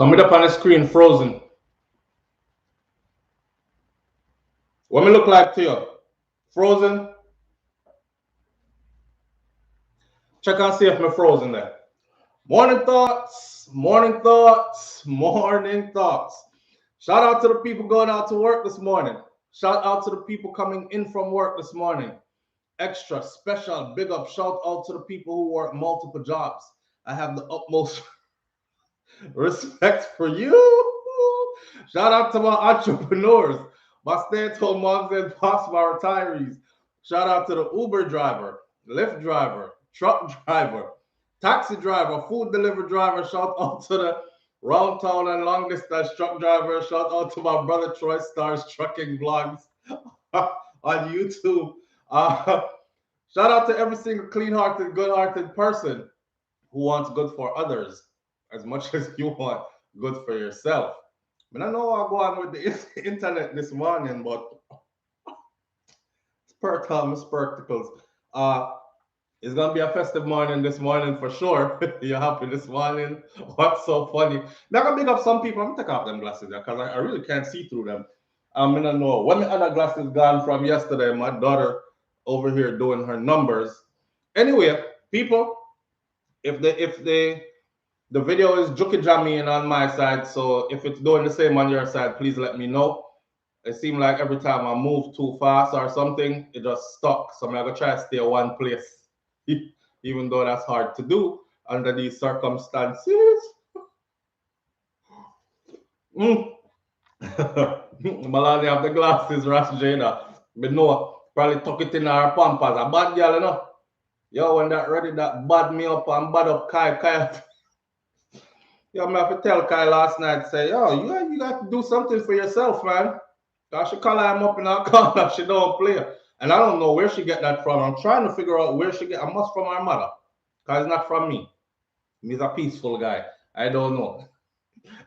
Coming up on the screen, frozen. What me look like to you? Frozen? Check and see if me frozen there. Morning thoughts, morning thoughts, morning thoughts. Shout out to the people going out to work this morning. Shout out to the people coming in from work this morning. Extra special big up shout out to the people who work multiple jobs. I have the utmost respect for you. Shout out to my entrepreneurs, my stay-at-home moms and pops, my retirees. Shout out to the Uber driver, Lyft driver, truck driver, taxi driver, food delivery driver. Shout out to the round town and long distance truck driver. Shout out to my brother Troy Stars trucking vlogs on YouTube. Shout out to every single clean-hearted, good-hearted person who wants good for others as much as you want good for yourself. I mean, I know I go on with the internet this morning, but spectacles. It's gonna be a festive morning this morning for sure. You're happy this morning? What's so funny? Now I'm gonna pick up some people. I'm gonna take off them glasses because I really can't see through them. I don't know when the other glasses gone from yesterday. My daughter over here doing her numbers. Anyway, people, if the video is juky jamming on my side, so if it's doing the same on your side, please let me know. It seems like every time I move too fast or something, it just stuck. So I'm gonna try to stay in one place, even though that's hard to do under these circumstances. Malani have the glasses, Rash Jada. But no, probably tuck it in her pampas. A bad girl, you know. Yo, when that ready, that bad me up and bad up Kai. Yo, I have to tell Kai last night, say, yo, you got to do something for yourself, man. Cause she call him up in her corner, she don't play. And I don't know where she get that from. I'm trying to figure out where she get. I must from her mother. Cause it's not from me. He's a peaceful guy. I don't know.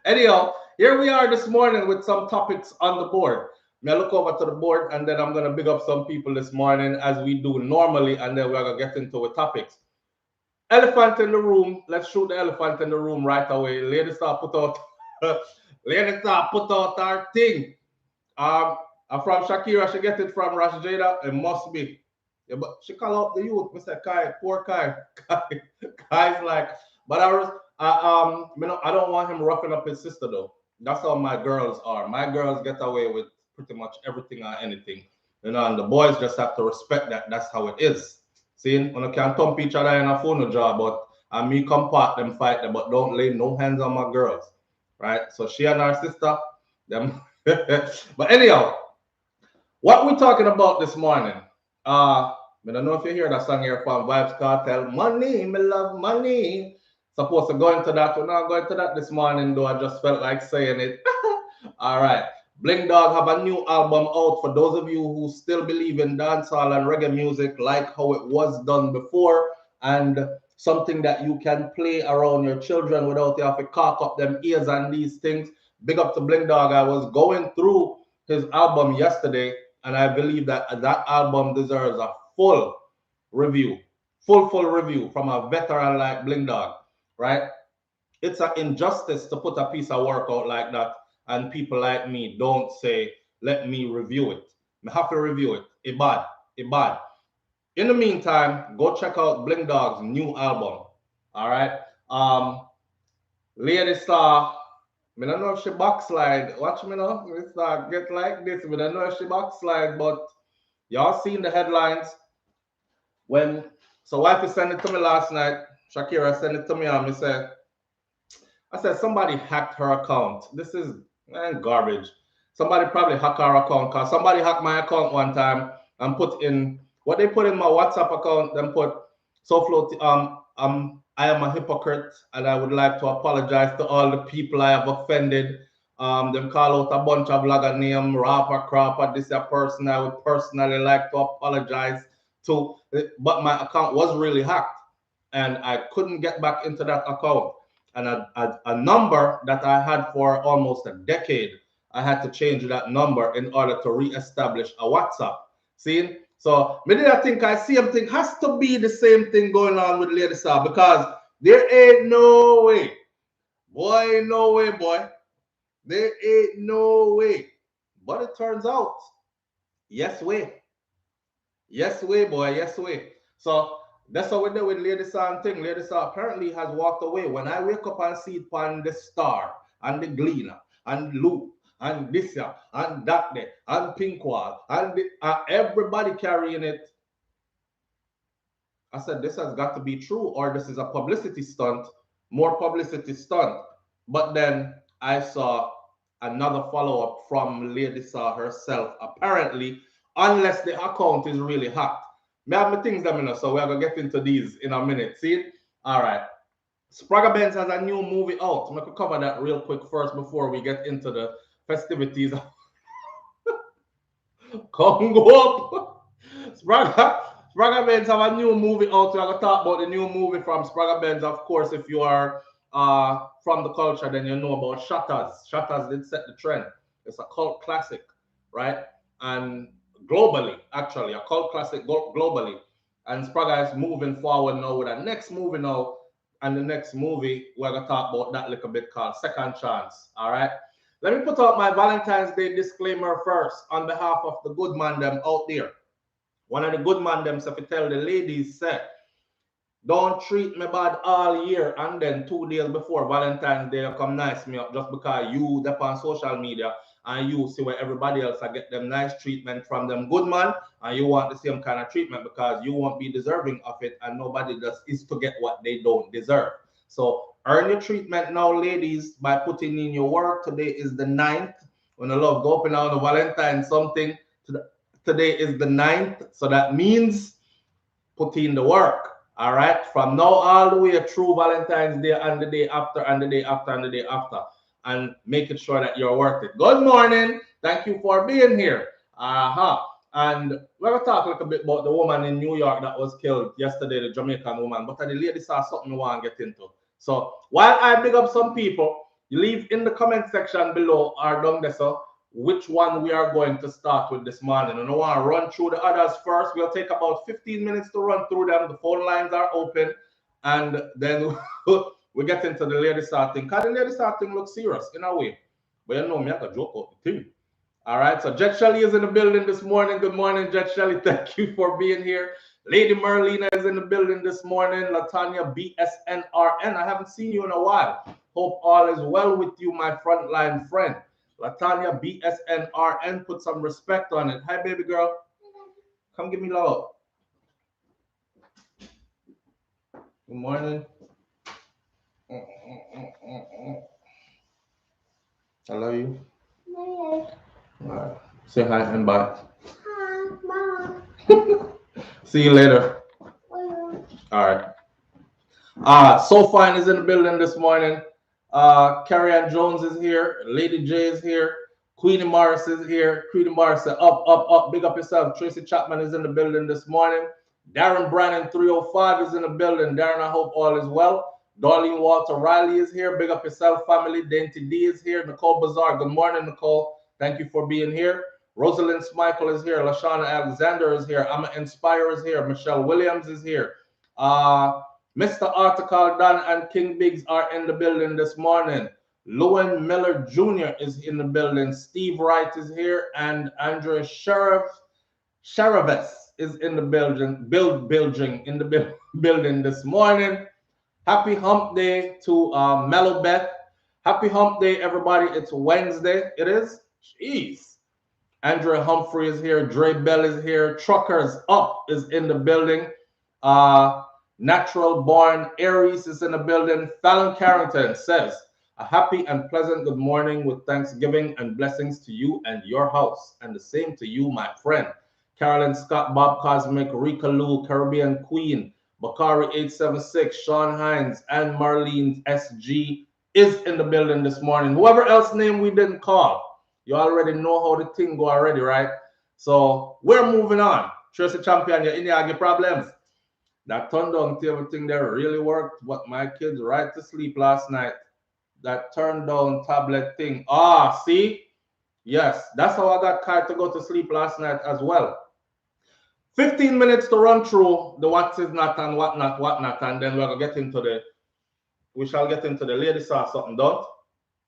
Anyhow, here we are this morning with some topics on the board. May I look over to the board and then I'm gonna big up some people this morning as we do normally, and then we're gonna get into the topics. Elephant in the room. Let's shoot the elephant in the room right away. Ladies start put out our thing. From Shakira, she get it from Rash Jada. It must be. Yeah, but she call out the youth. Mr. Kai, poor Kai. Kai's like, but I don't want him roughing up his sister though. That's how my girls are. My girls get away with pretty much everything or anything. You know, and the boys just have to respect that. That's how it is. See, when you can thump each other in a phone job, but and me come part them fight them, but don't lay no hands on my girls. Right? So she and her sister, them. But anyhow, what we're talking about this morning, I don't know if you hear that song here from Vibes Cartel, Money, me love money. Supposed to go into that. We're not going to that this morning, though. I just felt like saying it. All right. Bling Dog have a new album out for those of you who still believe in dancehall and reggae music like how it was done before, and something that you can play around your children without you have to cock up them ears and these things. Big up to Bling Dog. I was going through his album yesterday, and I believe that that album deserves a full review from a veteran like Bling Dog, right? It's an injustice to put a piece of work out like that, and people like me don't say, let me review it. I have to review it. It bad. In the meantime, go check out Bling Dog's new album. All right. Lady Star, I don't know if she backslide. Watch me now. We start get like this. I don't know if she backslide, but y'all seen the headlines. So wifey sent it to me last night. Shakira sent it to me and I said somebody hacked her account. This is garbage. Somebody probably hacked her account because somebody hacked my account one time and put in what they put in my WhatsApp account. Then put SouFLoTV. I am a hypocrite and I would like to apologize to all the people I have offended. Them call out a bunch of vlogger name, rapper, crapper, this a person I would personally like to apologize to. But my account was really hacked and I couldn't get back into that account. And a number that I had for almost a decade, I had to change that number in order to reestablish a WhatsApp. See? So maybe I think I see everything has to be the same thing going on with Lady Star, because there ain't no way Boy, ain't no way, boy. There ain't no way. But it turns out, yes way. Yes way, boy, yes way. So that's how we do with Lady Saw thing. Lady Saw apparently has walked away. When I wake up and see it on the Star and the Gleaner and Loop and this year and that day and Pinkwall and everybody carrying it, I said this has got to be true or this is a publicity stunt, more publicity stunt. But then I saw another follow-up from Lady Saw herself, apparently, unless the account is really hot. Me have my things them in, so we're gonna get into these in a minute. See it? All right. Spraga Benz has a new movie out. I'm gonna cover that real quick first before we get into the festivities. Come go up. Spraga Benz have a new movie out. We're gonna talk about the new movie from Spraga Benz. Of course, if you are from the culture, then you know about Shutters. Shutters did set the trend. It's a cult classic, right? And globally, actually, a cult classic globally. And Spraga is moving forward now with a next movie now. And the next movie, we're going to talk about that little bit called Second Chance, all right? Let me put out my Valentine's Day disclaimer first on behalf of the good man them out there. One of the good man them, so if you tell the ladies, say, don't treat me bad all year and then 2 days before Valentine's Day, you come nice me up just because you up on social media and you see where everybody else I get them nice treatment from them good man and you want the same kind of treatment because you won't be deserving of it and nobody does is to get what they don't deserve. So earn your treatment now, ladies, by putting in your work. Today is the 9th. When the love go up and on the Valentine something, today is the 9th. So that means put in the work. All right, from now all the way through Valentine's Day and the day after and the day after and the day after, and making sure that you're worth it. Good morning. Thank you for being here. And we're going to talk a little bit about the woman in New York that was killed yesterday, the Jamaican woman. But the lady saw something we want to get into. So while I big up some people, you leave in the comment section below or down there, so which one we are going to start with this morning. And I want to run through the others first. We'll take about 15 minutes to run through them. The phone lines are open. And then we get into the lady starting. Because the lady starting looks serious in a way. But you know me, I can joke out the thing. All right, so Jet Shelley is in the building this morning. Good morning, Jet Shelley. Thank you for being here. Lady Merlina is in the building this morning. Latanya BSNRN. I haven't seen you in a while. Hope all is well with you, my frontline friend. Latanya BSNRN, put some respect on it. Hi, baby girl. Come give me love. Good morning. I love you. All right. Say hi and bye. Hi, bye. See you later. All right. So Fine is in the building this morning. Carrie Ann Jones is here. Lady J is here. Queenie Morris is here. Queenie Morris, up. Big up yourself. Tracy Chapman is in the building this morning. Darren Brannon 305 is in the building. Darren, I hope all is well. Darlene Walter Riley is here. Big up yourself, family. Dainty D is here. Nicole Bazaar. Good morning, Nicole. Thank you for being here. Rosalind Smichael is here. Lashana Alexander is here. Amma Inspire is here. Michelle Williams is here. Mr. Article Don and King Biggs are in the building this morning. Lewin Miller Jr. is in the building. Steve Wright is here. And Andrea Sharaves is in the building. In the building this morning. Happy Hump Day to Mellow Beth. Happy Hump Day, everybody. It's Wednesday. It is? Jeez. Andrea Humphrey is here. Dre Bell is here. Truckers Up is in the building. Natural Born Aries is in the building. Fallon Carrington says, a happy and pleasant good morning with Thanksgiving and blessings to you and your house. And the same to you, my friend. Carolyn Scott, Bob Cosmic, Rika Lou, Caribbean Queen, Bakari 876, Sean Hines, and Marlene SG is in the building this morning. Whoever else name we didn't call, you already know how the thing go already, right? So we're moving on. Tracy Champion, you're in there, get problems. That turn down table thing there really worked. What my kids right to sleep last night. That turn down tablet thing. See? Yes, that's how I got Kai to go to sleep last night as well. 15 minutes to run through the what is not and what not, and then we're going to get into we shall get into the lady saw something, don't?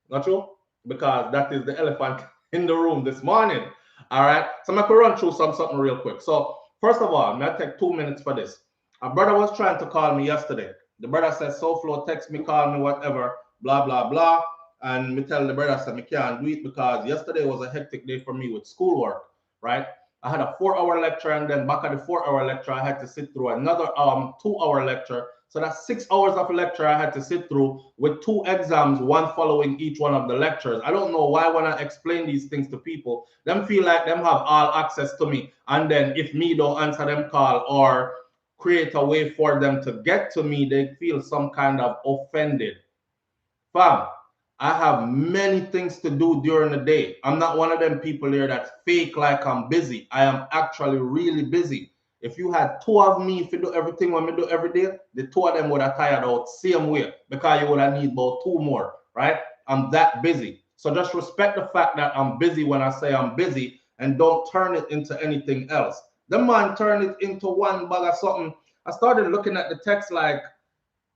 Not true? Because that is the elephant in the room this morning. All right. So I'm going to run through something real quick. So first of all, I'm going to take 2 minutes for this. A brother was trying to call me yesterday. The brother said, SouFLo, text me, call me, whatever, blah, blah, blah. And me tell the brother, I said, I can't do it because yesterday was a hectic day for me with schoolwork, right? I had a 4-hour lecture, and then back at the 4-hour lecture, I had to sit through another 2-hour lecture. So that's 6 hours of lecture I had to sit through with 2 exams, one following each one of the lectures. I don't know why when I explain these things to people, them feel like them have all access to me. And then if me don't answer them call or create a way for them to get to me, they feel some kind of offended. Fam, I have many things to do during the day. I'm not one of them people here that's fake like I'm busy. I am actually really busy. If you had 2 of me, if you do everything what me do every day, the 2 of them would have tired out same way because you would have need about 2 more, right? I'm that busy. So just respect the fact that I'm busy when I say I'm busy and don't turn it into anything else. The man turned it into one bag of something. I started looking at the text like,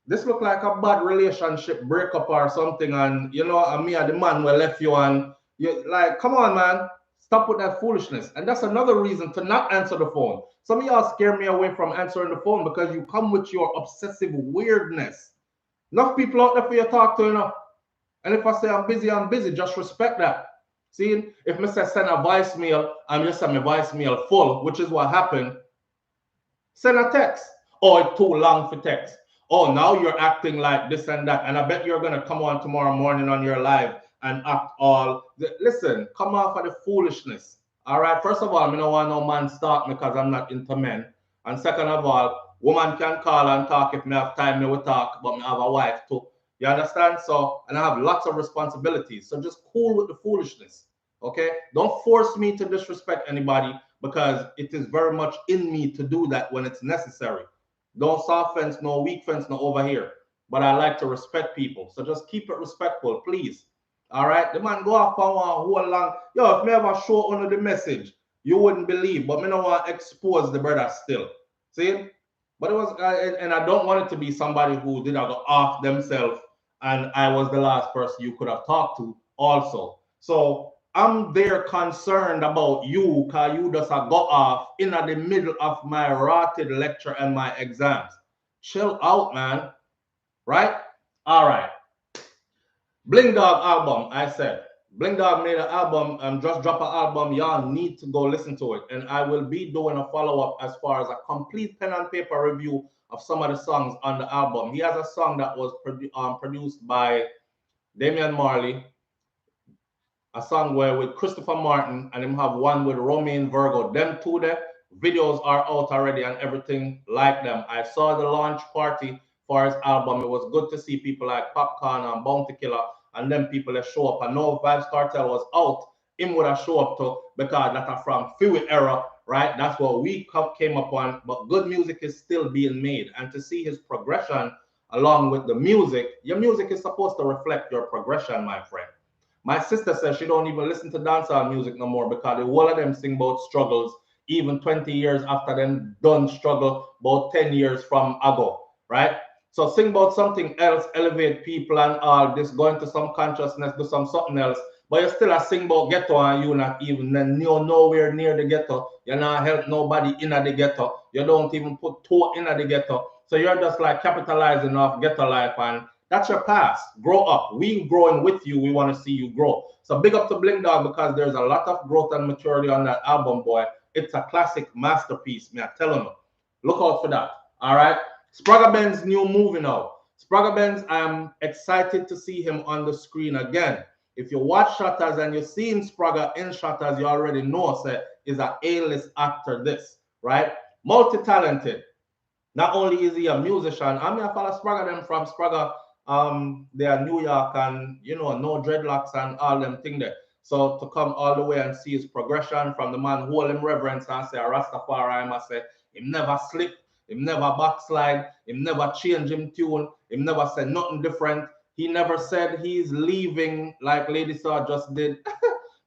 this look like a bad relationship breakup or something, and you know, me and the man will left you, and you like, come on, man, stop with that foolishness. And that's another reason to not answer the phone. Some of y'all scare me away from answering the phone because you come with your obsessive weirdness. Enough people out there for you to talk to, you know. And if I say I'm busy, just respect that. See, if me say send a voicemail and you send me voicemail full, which is what happened, send a text. Or it's too long for text. Oh, now you're acting like this and that. And I bet you're going to come on tomorrow morning on your live and act all. Listen, come off of the foolishness. All right. First of all, I don't want no man start me because I'm not into men. And second of all, woman can call and talk if me have time, me will talk, but me have a wife too. You understand? So, and I have lots of responsibilities. So just cool with the foolishness. Okay? Don't force me to disrespect anybody because it is very much in me to do that when it's necessary. No soft fence, no weak fence, no over here. But I like to respect people. So just keep it respectful, please. All right? The man go off on one whole long. Yo, if me ever show under the message, you wouldn't believe. But me don't want to expose the brother still. See? But it was, and I don't want it to be somebody who did go off themselves and I was the last person you could have talked to also. So I'm there concerned about you because you just got off in the middle of my rotted lecture and my exams. Chill out, man. Right? All right. Bling Dog album, I said. Bling Dog made an album, just drop an album. Y'all need to go listen to it. And I will be doing a follow-up as far as a complete pen and paper review of some of the songs on the album. He has a song that was produced by Damian Marley, a song where with Christopher Martin, and him have one with Romain Virgo. Them two there, videos are out already and everything like them. I saw the launch party for his album. It was good to see people like Popcorn and Bounty Killer and them people that show up. I know Vibes Cartel was out, him would have show up too, because that's from Fury era, right? That's what we came upon. But good music is still being made. And to see his progression along with the music, your music is supposed to reflect your progression, my friend. My sister says she don't even listen to dancehall music no more because the whole of them sing about struggles, even 20 years after them done struggle, about 10 years from ago, right? So sing about something else, elevate people and all this, go into some consciousness, do something else. But you still a sing about ghetto and you not even you're nowhere near the ghetto. You're not help nobody in the ghetto. You don't even put toe in the ghetto. So you're just like capitalizing off ghetto life, and that's your past. Grow up. We growing with you. We want to see you grow. So big up to Bling Dog because there's a lot of growth and maturity on that album, boy. It's a classic masterpiece, man. I'm telling you. Look out for that. All right. Spragga Benz New Movie now. Spragga Benz, I'm excited to see him on the screen again. If you watch Shutters and you've seen Spragga in Shutters, you already know is an A-list actor this, right? Multi-talented. Not only is he a musician, I mean, I follow Spragga them from Spragga. They are New York and, you know, no dreadlocks and all them thing there. So to come all the way and see his progression from the man who hold him reverence and say, a Rastafari, I must say, him never slip, him never backslide, him never change him tune, him never said nothing different. He never said he's leaving like Lady Saw just did.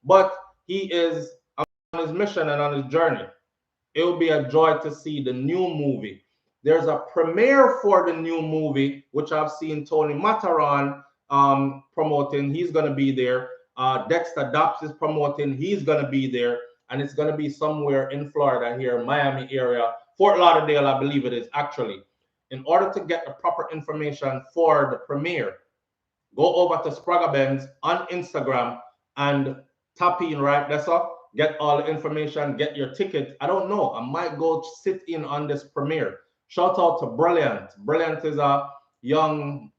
But he is on his mission and on his journey. It will be a joy to see the new movie. There's a premiere for the new movie, which I've seen Tony Mataran promoting. He's going to be there. Dexter Dops is promoting. He's going to be there. And it's going to be somewhere in Florida here, Miami area. Fort Lauderdale, I believe it is, actually. In order to get the proper information for the premiere, go over to Spraga Benz on Instagram and tap in right there. So get all the information, get your ticket. I don't know. I might go sit in on this premiere. Shout out to Brilliant. Brilliant is a young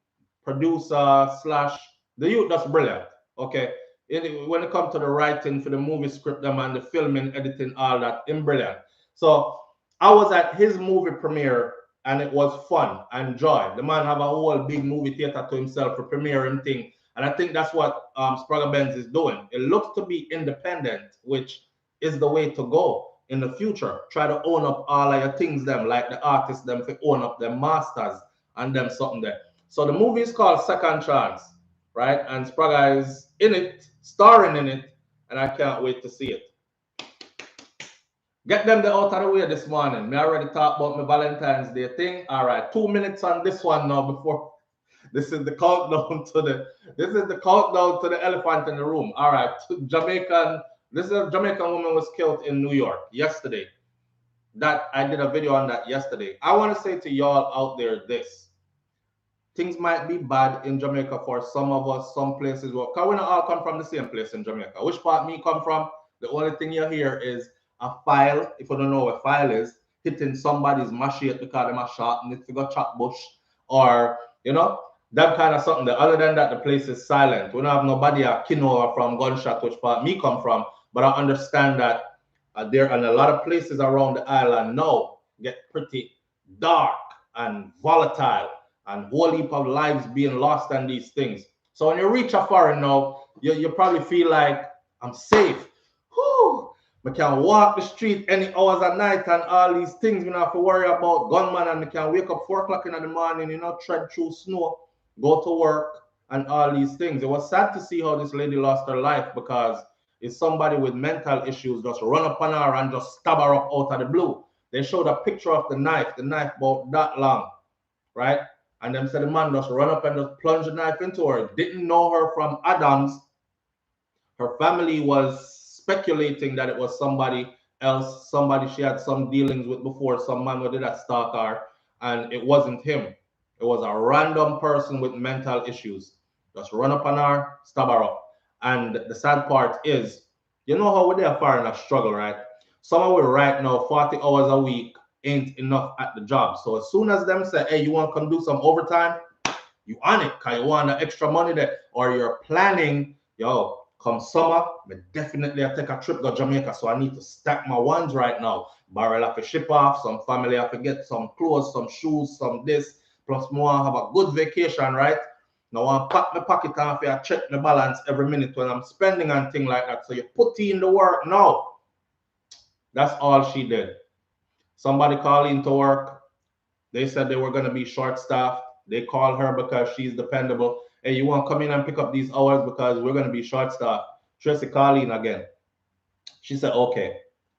producer slash the youth that's brilliant. Okay. When it comes to the writing for the movie script, them and the filming, editing, all that, in brilliant. So I was at his movie premiere and it was fun and joy. The man have a whole big movie theater to himself for premiering thing. And I think that's what Spraga Benz is doing. It looks to be independent, which is the way to go in the future. Try to own up all of your things, them, like the artists, them, to own up their masters and them something there. So the movie is called Second Chance, right? And Spraga is in it, starring in it, and I can't wait to see it. Get them out of the way this morning. Me already talked about my Valentine's Day thing. All right, 2 minutes on this one now before this is the countdown to the elephant in the room. All right, this is a Jamaican woman was killed in New York yesterday. That I did a video on that yesterday. I want to say to y'all out there this. Things might be bad in Jamaica for some of us, some places. Because we don't all come from the same place in Jamaica. Which part me come from? The only thing you hear is a file, if you don't know what a file is, hitting somebody's machete because they're sharp and it's got chop bush, or you know, that kind of something. Other than that, the place is silent. We don't have nobody at Kinoa from gunshot, which part me come from, but I understand that there and a lot of places around the island now get pretty dark and volatile, and whole heap of lives being lost and these things. So when you reach a foreign now, you probably feel like I'm safe. Whew. We can walk the street any hours at night and all these things. We don't have to worry about gunman, and we can wake up 4 o'clock in the morning, you know, tread through snow, go to work and all these things. It was sad to see how this lady lost her life because it's somebody with mental issues just run up on her and just stab her up out of the blue. They showed a picture of the knife about that long, right? And them said the man just run up and just plunge the knife into her. Didn't know her from Adams. Her family was speculating that it was somebody else, somebody she had some dealings with before, some man who did that stalk her, and it wasn't him. It was a random person with mental issues. Just run up on her, stab her up. And the sad part is, you know how we're far in a struggle, right? Some of we right now, 40 hours a week ain't enough at the job. So as soon as them say, hey, you want to come do some overtime, you on it, because you want the extra money there, or you're planning, yo, come summer, but definitely I take a trip to Jamaica, so I need to stack my ones right now. Barrel have to ship off, some family have to get some clothes, some shoes, some this, plus more have a good vacation, right? Now I pack my pocket and I check the balance every minute when I'm spending and things like that. So you put in the work now. That's all she did. Somebody called into work. They said they were going to be short-staffed. They called her because she's dependable. Hey, you want to come in and pick up these hours because we're going to be short-staffed. Tracy called in again. She said, okay.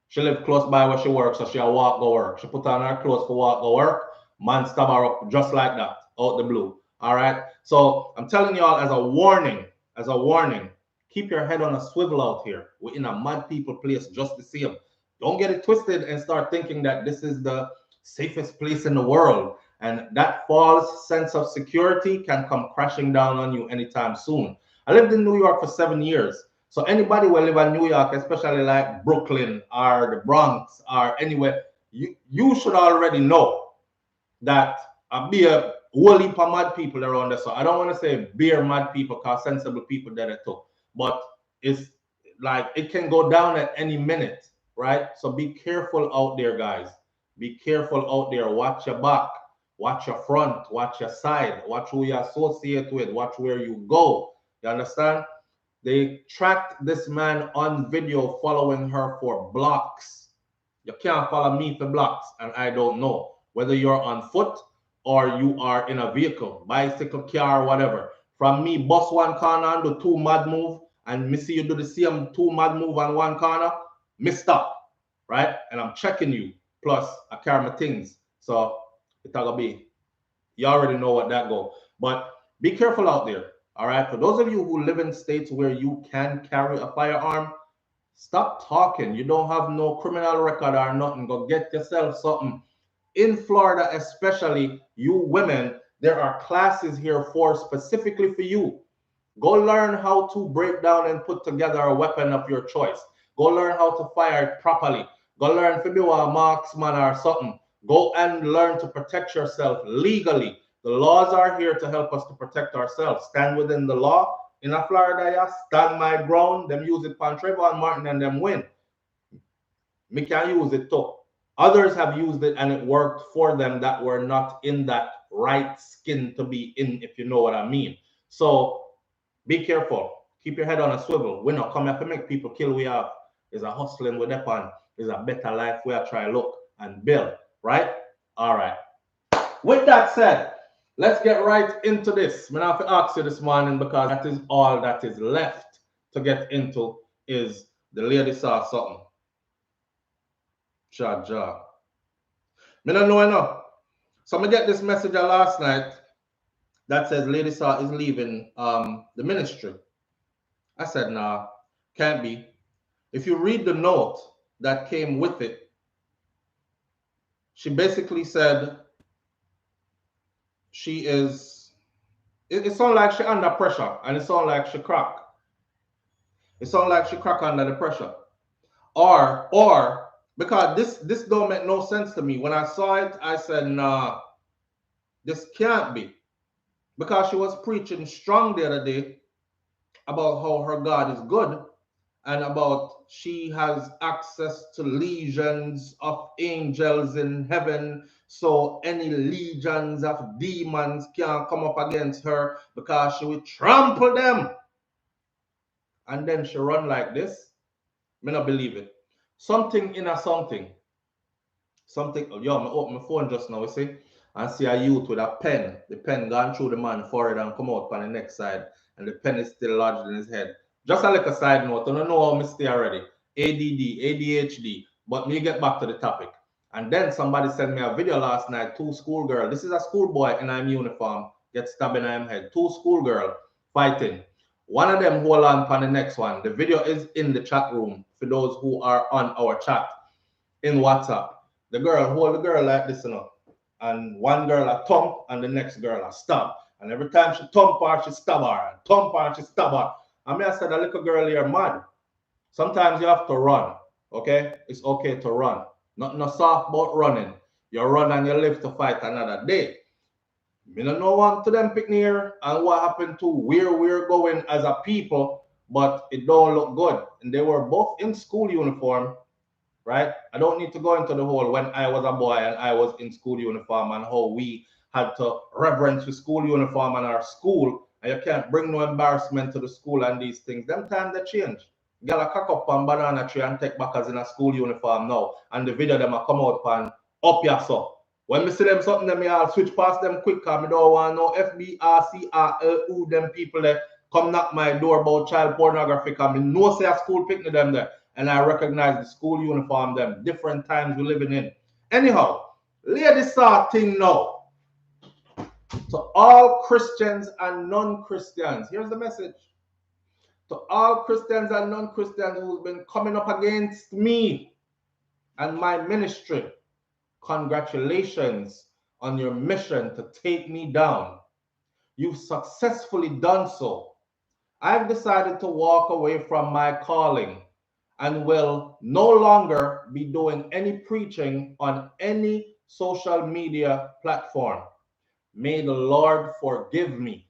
She lived close by where she works, so she'll walk go work. She put on her clothes for walk go work. Man stab her up just like that, out the blue. All right? So I'm telling y'all as a warning, keep your head on a swivel out here. We're in a mad people place just the same. Don't get it twisted and start thinking that this is the safest place in the world. And that false sense of security can come crashing down on you anytime soon. I lived in New York for 7 years. So anybody will live in New York, especially like Brooklyn or the Bronx or anywhere, you should already know that be a whole heap of mad people around there. So I don't want to say beer mad people, because sensible people there too. But it's like it can go down at any minute, right? So be careful out there, guys. Be careful out there. Watch your back. Watch your front, watch your side, watch who you associate with, watch where you go. You understand? They tracked this man on video following her for blocks. You can't follow me for blocks, and I don't know whether you're on foot or you are in a vehicle, bicycle, car, whatever. From me, bust one corner and do 2 mad move, and me see you do the same 2 mad move on one corner, me stop, right? And I'm checking you, plus I carry my things. So It'll be, you already know what that go. But be careful out there. All right. For those of you who live in states where you can carry a firearm, stop talking. You don't have no criminal record or nothing. Go get yourself something. In Florida, especially you women, there are classes here for specifically for you. Go learn how to break down and put together a weapon of your choice. Go learn how to fire it properly. Go learn to be a marksman or something. Go and learn to protect yourself legally. The laws are here to help us to protect ourselves. Stand within the law. In a Florida, yeah, stand my ground. Them use it on Trayvon Martin and them win. Me can use it too. Others have used it and it worked for them that were not in that right skin to be in, if you know what I mean. So be careful. Keep your head on a swivel. We not come here to make people kill we have. There's a hustling with that one. There's a better life we are trying to look and build. Right? All right. With that said, let's get right into this. I'm have to ask you this morning because that is all that is left to get into is the lady saw something. Ja. Me don't know enough. So I get this message last night that says Lady Saw is leaving the ministry. I said, nah, can't be. If you read the note that came with it, she basically said she is, it sounds like she under pressure and it sounds like she crack. It sounds like she crack under the pressure. Or because this don't make no sense to me. When I saw it, I said, nah, this can't be. Because she was preaching strong the other day about how her God is good and about she has access to legions of angels in heaven. So any legions of demons can't come up against her because she will trample them. And then she run like this. Me not believe it. Something in a something. Something, yo, I open my phone just now, you see, and see a youth with a pen. The pen gone through the man's forehead and come out on the next side. And the pen is still lodged in his head. Just a little side note, I don't know how I stay already. ADD, ADHD. But me get back to the topic. And then somebody sent me a video last night, two schoolgirls. This is a schoolboy in a uniform, get stabbed in his head. Two schoolgirls fighting. One of them hold on for the next one. The video is in the chat room for those who are on our chat in WhatsApp. The girl hold the girl like this, you know. And one girl a thump and the next girl a stab. And every time she thump her, she stab her. And thump her, she stab her. I mean, I said, a little girl here mad. Sometimes you have to run, okay? It's okay to run. Not no soft about running. You run and you live to fight another day. Me don't know what to them picnic here and what happened to where we're going as a people, but it don't look good. And they were both in school uniform, right? I don't need to go into the whole when I was a boy and I was in school uniform and how we had to reverence the school uniform and our school, and you can't bring no embarrassment to the school and these things. Them times they change. Girl a cock up on banana tree and take back as in a school uniform now, and the video them a come out pan up your so. When me see them something, them I'll switch past them quick because I don't want no FBRCRLU them people there come knock my door about child pornography because I know say a school picnic them there. And I recognize the school uniform them, different times we're living in. Anyhow, lady saw thing now. To all Christians and non-Christians, here's the message. To all Christians and non-Christians who've been coming up against me and my ministry, congratulations on your mission to take me down. You've successfully done so. I've decided to walk away from my calling and will no longer be doing any preaching on any social media platform. May the Lord forgive me.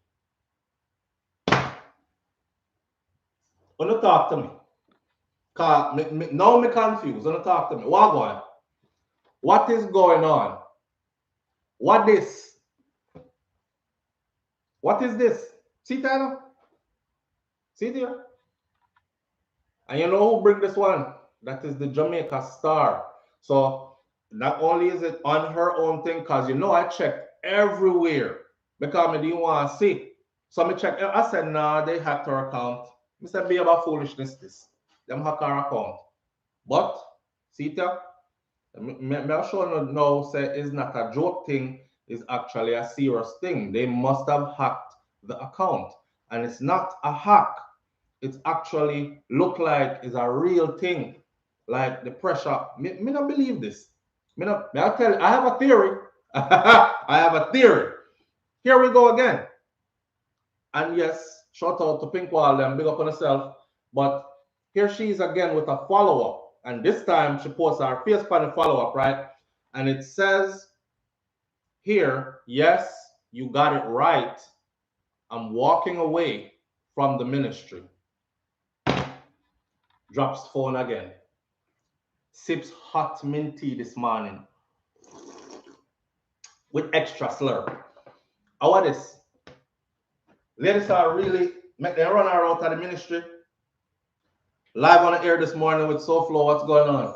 Don't talk to me. Now I'm confused. Don't talk to me. What going? What is going on? What is? What is this? See, Tyler? See there? And you know who bring this one? That is the Jamaica Star. So not only is it on her own thing, because you know I checked everywhere because I didn't want to see. So I checked. I said, nah, they hacked her account. I said, be about foolishness this. Them hack her account. But, see there? I'll show you now, say it's not a joke thing, it's actually a serious thing. They must have hacked the account. And it's not a hack. It's actually look like it's a real thing. Like the pressure. Me not believe this. Me I tell you, I have a theory. I have a theory. Here we go again. And yes, shout out to Pinkwall and big up on herself. But here she is again with a follow-up. And this time she posts her face for the follow-up, right? And it says here, yes, you got it right. I'm walking away from the ministry. Drops phone again. Sips hot mint tea this morning with extra slurp. How are this? Ladies are really make them run her out of the ministry. Live on the air this morning with SouFLo. What's going on?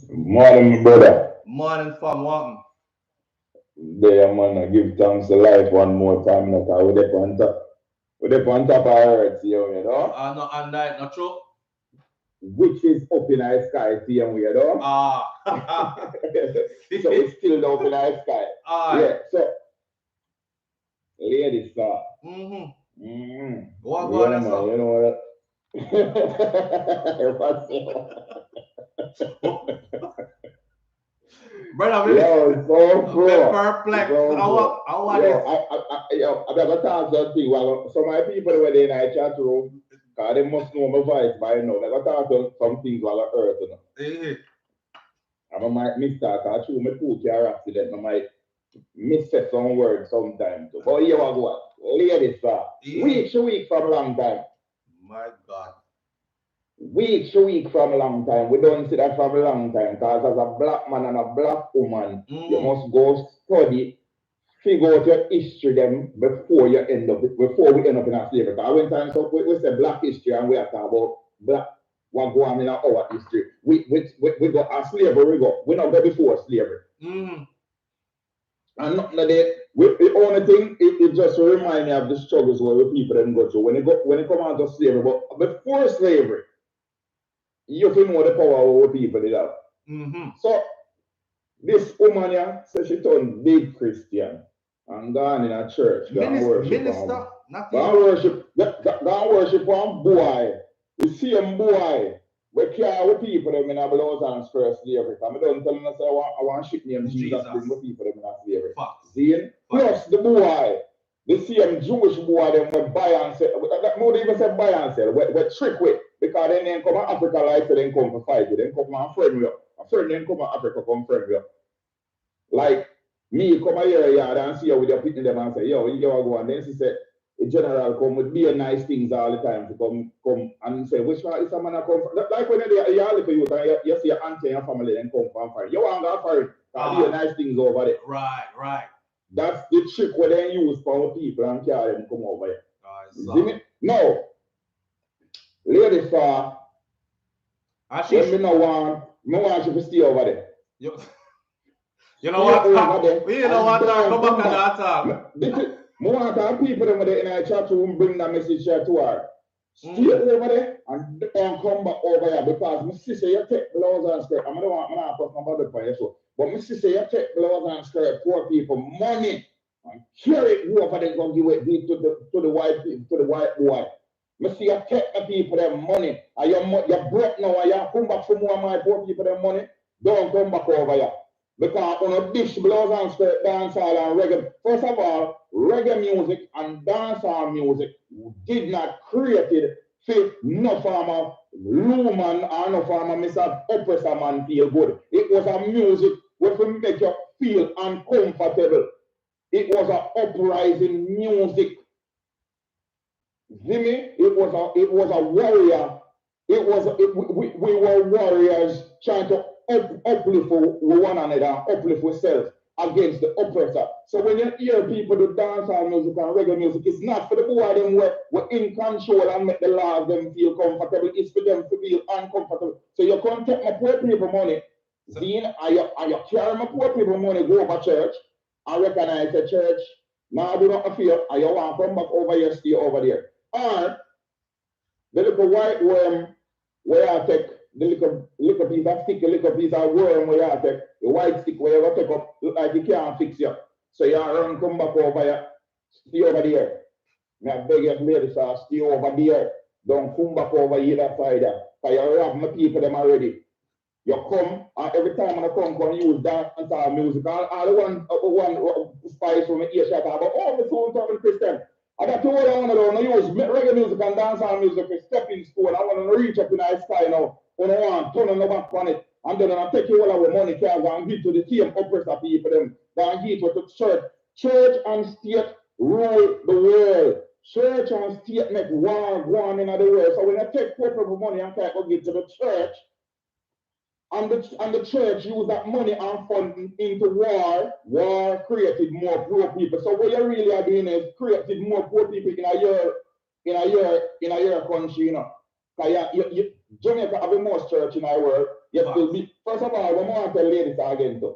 Morning, my brother. Morning, fam. Welcome. There, man, I give thanks to life one more time. Like I would on top. With on top of earth, you know? No, and that, not true. Which is up in the sky, see you know? So it's still up in the sky. Yeah, so, ladies, sir. What going on, man, you know what? Brother, yo, so cool. Perplexed. So how are this? I got talk something. Well, some of my people were in the chat room, because they must know my voice by now. I got talk some things while I heard, you know. I might miss that, because through my 2 car accident, I might miss some words sometimes. But here was what? Ladies, sir. Week from a long time. My God. Week from a long time. We don't see that from a long time, because as a black man and a black woman, you must go study, figure out your history them before we end up in a slavery. Because when times so we say black history and we are talking about black what go on in our history. We go a slavery, we not go before slavery. And nothing of that. The only thing it just remind me of the struggles where people them go through when it come out of slavery. But before slavery, you can know the power of what people did have. So this woman here says she turned big Christian and gone in a church. Minister, Gone worship one boy. The same boy. We carry with people them in a blouse and skirt slavery. I don't tell them I want to ship name Jesus bring with people them in a slavery. See? Plus the boy, the same Jewish boy them we buy and sell. No, they even say buy and sell. We trick with. Because then they come to Africa like they come to fight with. They come and friend with you. A friend then come to Africa come friend with you. Like me come here yard and see you with your picking them and say, yo, you go and then she said, the general come with be nice things all the time to come and say, which one is a man that come from? Like when you are little youth and you see your auntie and your family and come from fire. You want to go for it. Be nice things over there. Right. That's the trick where they use for people and carry them come over here. No. Ladies, when me no want you to stay over there. You know what? Come back and answer. I want to have people over there in our chat room bring that message here to her. Stay over there and come back over here because my sister, you take blouse and skirt. I'm not talking about the fire show. But my sister, you take blouse and skirt, poor people, money, and carry it over there and give it to the white boy. I see you take the people their money. And you're broke now and you come back for more of my poor people their money. Don't come back over here. Because on a dish, blouse and skirt, dancehall and reggae. First of all, reggae music and dancehall music did not created for no farmer Luman or no farmer Mr. Oppressor man feel good. It was a music which will make you feel uncomfortable. It was an uprising music. See me? It was a warrior. We were warriors trying to uplift one another, uplift ourselves against the oppressor. So when you hear people do dancehall music and reggae music, it's not for the boy them we're in control and make the laws them feel comfortable. It's for them to feel uncomfortable. So you can't take my poor people money, Dean, and you carry my poor people money, go over church, and recognize the church. Now do not fear, and you want to come back over here, stay over there. Or the little white worm where I take little piece of stick, a little piece of worm where you take, the white stick where you go take up, look like you can't fix you. So you run, come back over here, stay over there. I beg you, ladies, stay over there. Don't come back over either side. Because you rob my people them already. You come, and every time I come use dance and music. All the one spice from my ear shot about, oh, the sound of Christian. I got to hold on to use reggae music and dancehall music for stepping stone. I want to reach up in the sky now. I want to turn back on it. And then I take you all our money, cards and give to the team oppressor people them. Then give to the church. Church and state rule the world. Church and state make war going in the world. So when I take corporate money and try to give to the church, and the church use that money and fund into war created more poor people. So what you really are doing is created more poor people in a year country, you know. Because Jamaica have the most church in our world. Yes, first of all, we want to tell ladies again too.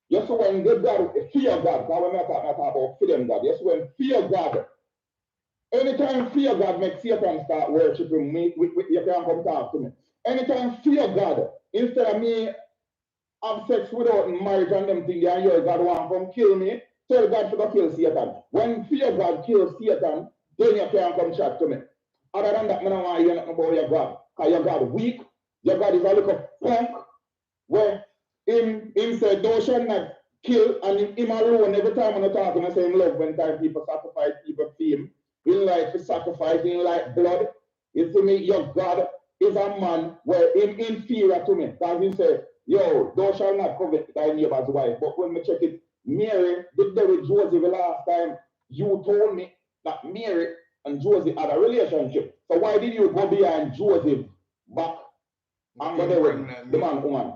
Yes, when God, fear God, because we're not talking about fear God. Yes, when fear God, anytime fear God makes Satan start worshiping me, you can come talk to me. Anytime fear God, instead of me have sex without marriage and them things, and your God want to kill me, tell God to go kill Satan. When fear God kills Satan, then you can come chat to me. Other than that, I don't want to hear nothing about your God. Because your God weak, your God is a little punk, where him said, thou shalt not kill, and him alone, every time when I talk, I say him love when time people sacrifice, people feel him. He like to sacrifice, he like blood. You see me, your God is a man where him inferior to me. Because he said, yo, thou shalt not covet thy neighbor's wife. But when we check it, Mary did that with Joseph the last time. You told me that Mary and Joseph had a relationship. So why did you go behind Joseph back and go there with the man, woman?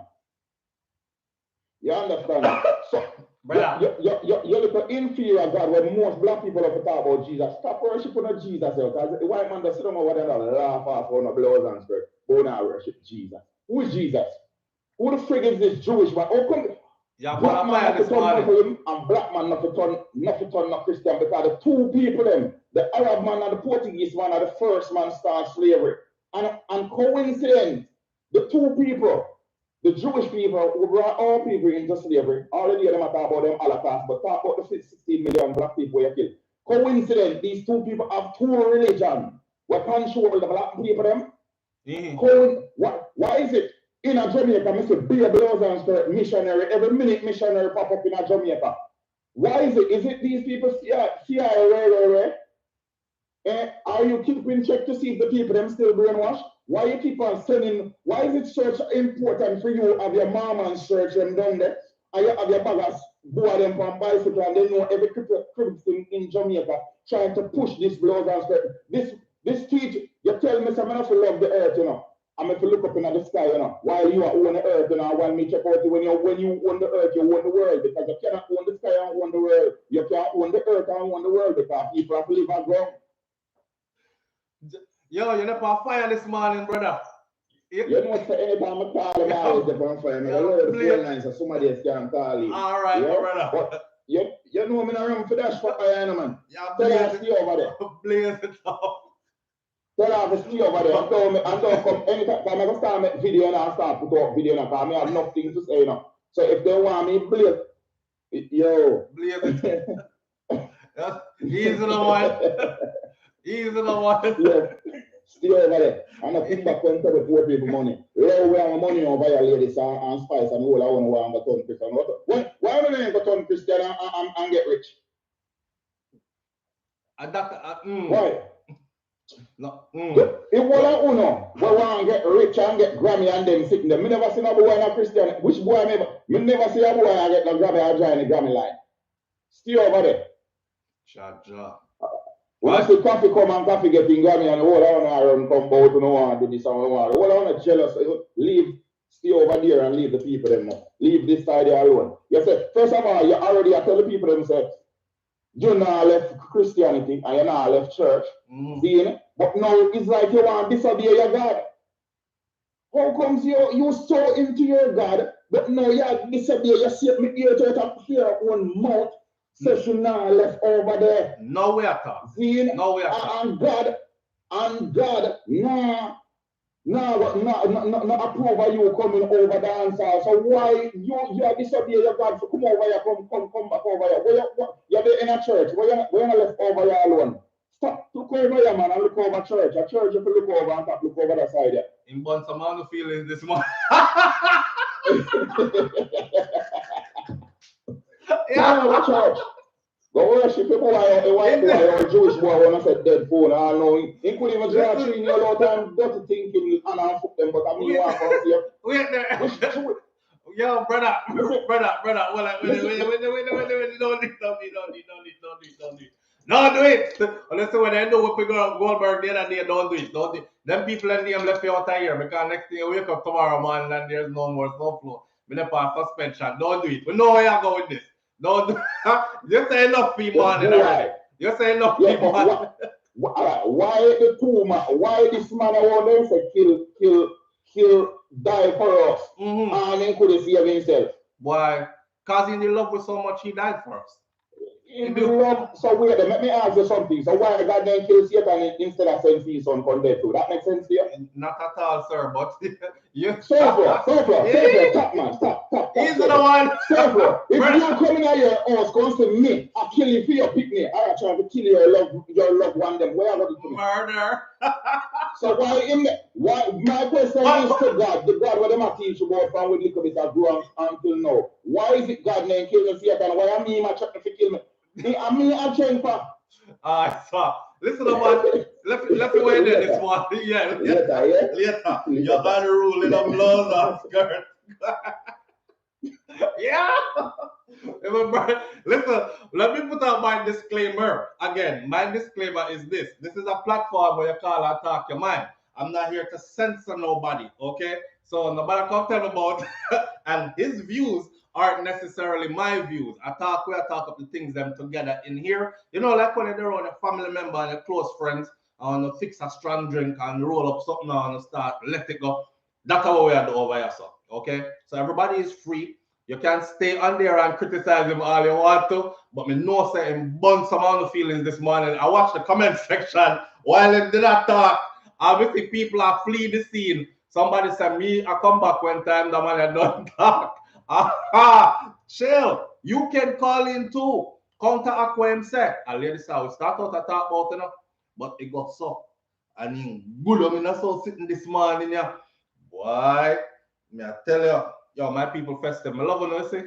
You understand? So, you're little inferior God when most black people have to talk about Jesus. Stop worshiping of Jesus, because the white man does sit down over there and laugh off on the blouse and skirt. But now worship Jesus. Who is Jesus? Who the frig is this Jewish man? How come black man not to turn Muslim and black man not to turn not Christian? Because the two people them, the Arab man and the Portuguese man are the first man start slavery. And coincidence, the two people, the Jewish people who brought all people into slavery, already them talk about them Holocaust, but talk about the 16 million black people you killed. Coincidence, these two people have two religions. We control the black people them. Why is it? In a Jamaica, I say be a blouse and skirt missionary. Every minute missionary pop up in a Jamaica. Why is it? Is it these people CIA? Are you keeping check to see if the people them still brainwashed? Why you keep on sending? Why is it so important for you to have your mama and church them down there, and you have your baggers boy them on bicycle, and they know every critical thing in Jamaica trying to push this blouse and skirt. This teach you tell me something to love the earth, you know. I'm if you look up in the sky, you know, while you are on the earth, you know, while me check out when you own the earth, you own the world, because you cannot own the sky and own the world. You can't own the earth and own the world because people have to live on ground. Yo, you're not on fire this morning, brother. You know, so anytime I call them, I always get on fire. I love the phone line so somebody else can call you. All right, yeah? Brother. But you know me not run for that for fire, man. Yeah, tell her to stay over there. Blaze it up. Tell her to stay over there and don't come anytime. I'm going to start make video and I'll start put up video now because I have nothing to say now. So if they want me, blaze. Yo. Blaze it. Easy the one. Easy the one. Yeah. Stay over there. And I think back on the poor people money. Low we have money over here, ladies, and spice and all I want to turn Christian. Why don't you go turn Christian and get rich? Why? No. If one of uno, we want to get rich and get Grammy and them sitting there. Me never see a boy in a Christian. Which boy me never see a boy and get no Grammy and join the Grammy line. Stay over there. Shut up. When I see coffee come and coffee getting Grammy and all I want to come out and want to do this and all I want to jealous. Leave, stay over there and leave the people them now. Leave this side there alone. You say, first of all, you already tell the people them say, you not left Christianity and you not left church. See, but now it's like you want to disobey your God. How comes you so into your God, but now you disobey, you see me ear to hear one mouth, says you not left over there. No way at all. See, no way at all. And God, No approve of you coming over dancehall. So why you are disobey your God to come over here, come back over here? You're in a church. Where you not left over here alone? Stop, look over here, man, and look over church. A church you can look over and look over the side there. In bunch of man feelings this month. Yeah, watch out. Go worship the boy, a white boy, or a Jewish boy, when I said dead phone. I know he could even draw a tree in your lot time, dirty thinking, and I fuck them, but I mean, you want to see it. Wait there. Yo, brother. Well, wait, don't do. Don't do it. Listen, when I know what we got Goldberg the other day, don't do it. Them people in them left you out of here because next thing you wake up tomorrow morning and there's no more SouFLo. We never have suspension. Don't do it. We know where you go with this. Don't do you say enough people on it. You say enough people on it. Why the two man? Why this man I want them to kill, die for us? And then could he save himself? Why? Because he in love with so much, he died for us. So wait, let me ask you something. So why God then kill Satan instead of send his son from death too? That makes sense to you? Not at all, sir, but you SouFLo, stop man, stop. He's the one. SouFLo, if you come in here house, comes to me, I kill you for your picnic. I try to kill your loved one them. Where are you going to murder? So why my question is to God, the God where them a teach about from with little bit of grow until now. Why is it God name killing Satan? Why am I trying to kill me? I mean, I'm trying for. So listen, man. Let's wait there this one. Yeah. Later. You're on the rule in the blouse and skirt. Yeah. Listen, let me put out my disclaimer. Again, my disclaimer is this. This is a platform where you call and talk your mind. I'm not here to censor nobody, okay? So nobody can tell me about and his views aren't necessarily my views. I talk up the things them together in here. You know, like when you're around a family member and your close friends and fix a strong drink and roll up something and start let it go. That's how we are do over here, so okay? So everybody is free. You can stay on there and criticize him all you want to, but me know say him burn some of the feelings this morning. I watched the comment section while he did not talk. Obviously, people are flee the scene. Somebody said me, I come back one time, the man don't talk. Chill. You can call in too. Counteract what him say. A lady said, we start out to talk about it, but it got so. And he good on me, not so sitting this morning, yeah. Boy, me I tell you, yo, my people festival, I love you, see?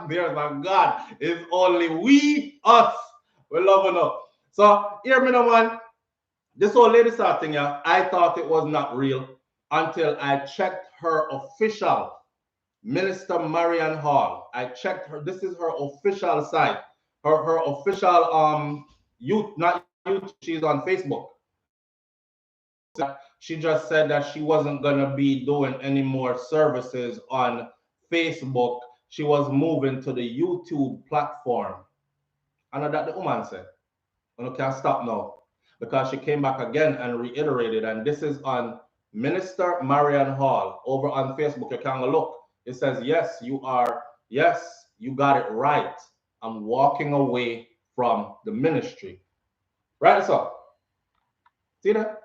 There's a God. It's only we, us. We love you. So, hear me now, man. This old lady starting here, I thought it was not real until I checked her official Minister Marion Hall. I checked her. This is her official site. Her official youth, not youth, she's on Facebook. She just said that she wasn't gonna be doing any more services on Facebook. She was moving to the YouTube platform. And that the woman said, "You can't stop now." Because she came back again and reiterated, and this is on Minister Marion Hall over on Facebook. You can look. It says, yes, you got it right. I'm walking away from the ministry. Right, so see that?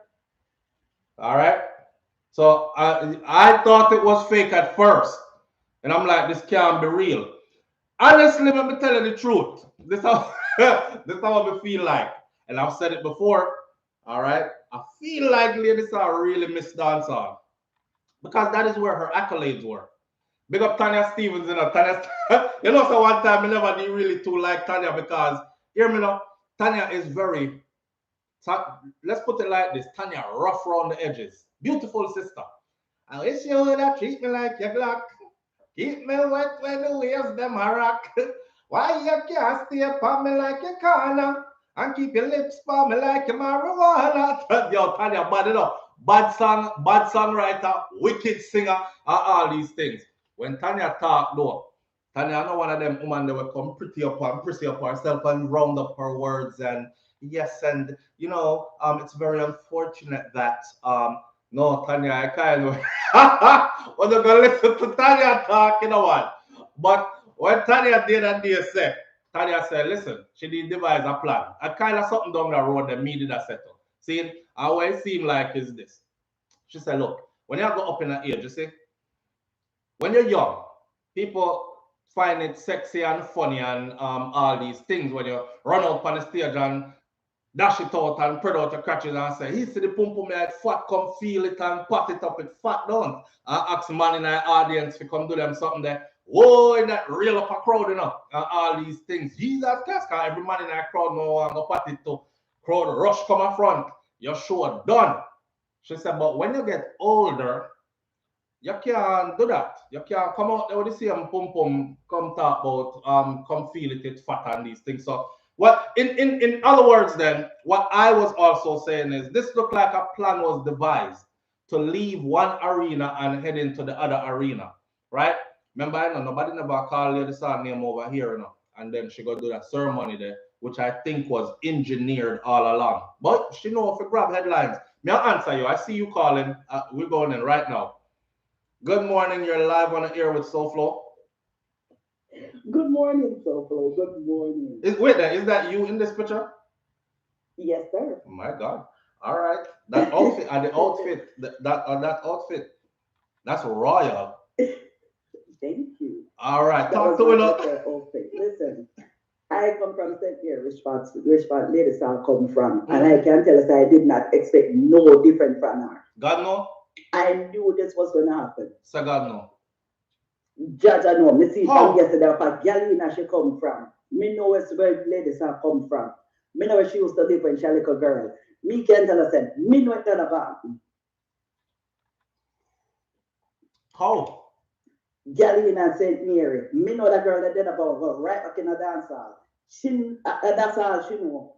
All right. So I thought it was fake at first. And I'm like, this can't be real. Honestly, let me tell you the truth. This how this how I feel like. And I've said it before. All right. I feel like ladies are really miss dancehall. Because that is where her accolades were. Big up Tanya Stevens, you know. You know, so one time I never did really too like Tanya because, hear me now, Tanya is very, let's put it like this, Tanya rough around the edges. Beautiful sister. I wish you would have treat me like your Glock. Keep me wet when the waves them a rock. Why you can't stay upon me like a corner and keep your lips upon me like a marijuana? Yo, Tanya, bad enough. Bad songwriter, wicked singer, all these things. When Tanya talk though, Tanya know one of them women that will come pretty up herself and round up her words and yes, and you know, it's very unfortunate that no, Tanya, I kind of when you gonna listen to Tanya talk, you know what? But when Tanya did that day say, Tanya said, listen, she did devise a plan. I kind of something down the road that me did a settle. See, how it seem like is this. She said, look, when you go up in the age, you see, when you're young, people find it sexy and funny and all these things when you run out on the stage and dash it out and spread out your crutches and say, he see the pum pum like fat, come feel it and pat it up with fat down. And ask man in the audience to come do them something there. Whoa, in that reel up a crowd, you know, and all these things. Jesus Christ, every man in that crowd know and go pat it to crowd rush come up front. Your show done. She said, but when you get older, you can't do that. You can't come out there with the same pum pum, come talk about, come feel it, it's fat and these things. So, what in other words, then, what I was also saying is this looked like a plan was devised to leave one arena and head into the other arena, right? Remember, I know nobody never called Lady Star name over here, you know, and then she got to do that ceremony there, which I think was engineered all along. But she know if you grab headlines. May I answer you? I see you calling. We're going in right now. Good morning. You're live on the air with SouFLo. Good morning, SouFLo. Good morning. Wait there, is that you in this picture? Yes, sir. Oh my God. All right. That outfit and the outfit, that outfit, that's royal. Thank you. All right. Talk to it. Listen, I come from St. Mary, which part Lady Star come from. And I can tell us I did not expect no different from her. God no? I knew this was going to happen. So God no. Judge, I know. Me see from yesterday, a Galina she come from. Me know where Lady Star come from. Me know where she used to live when she was a little girl. Me can tell us that. Me know it about. How? Galina St. Mary. Me know that girl that did about her right back in the dance hall. She, that's all she know.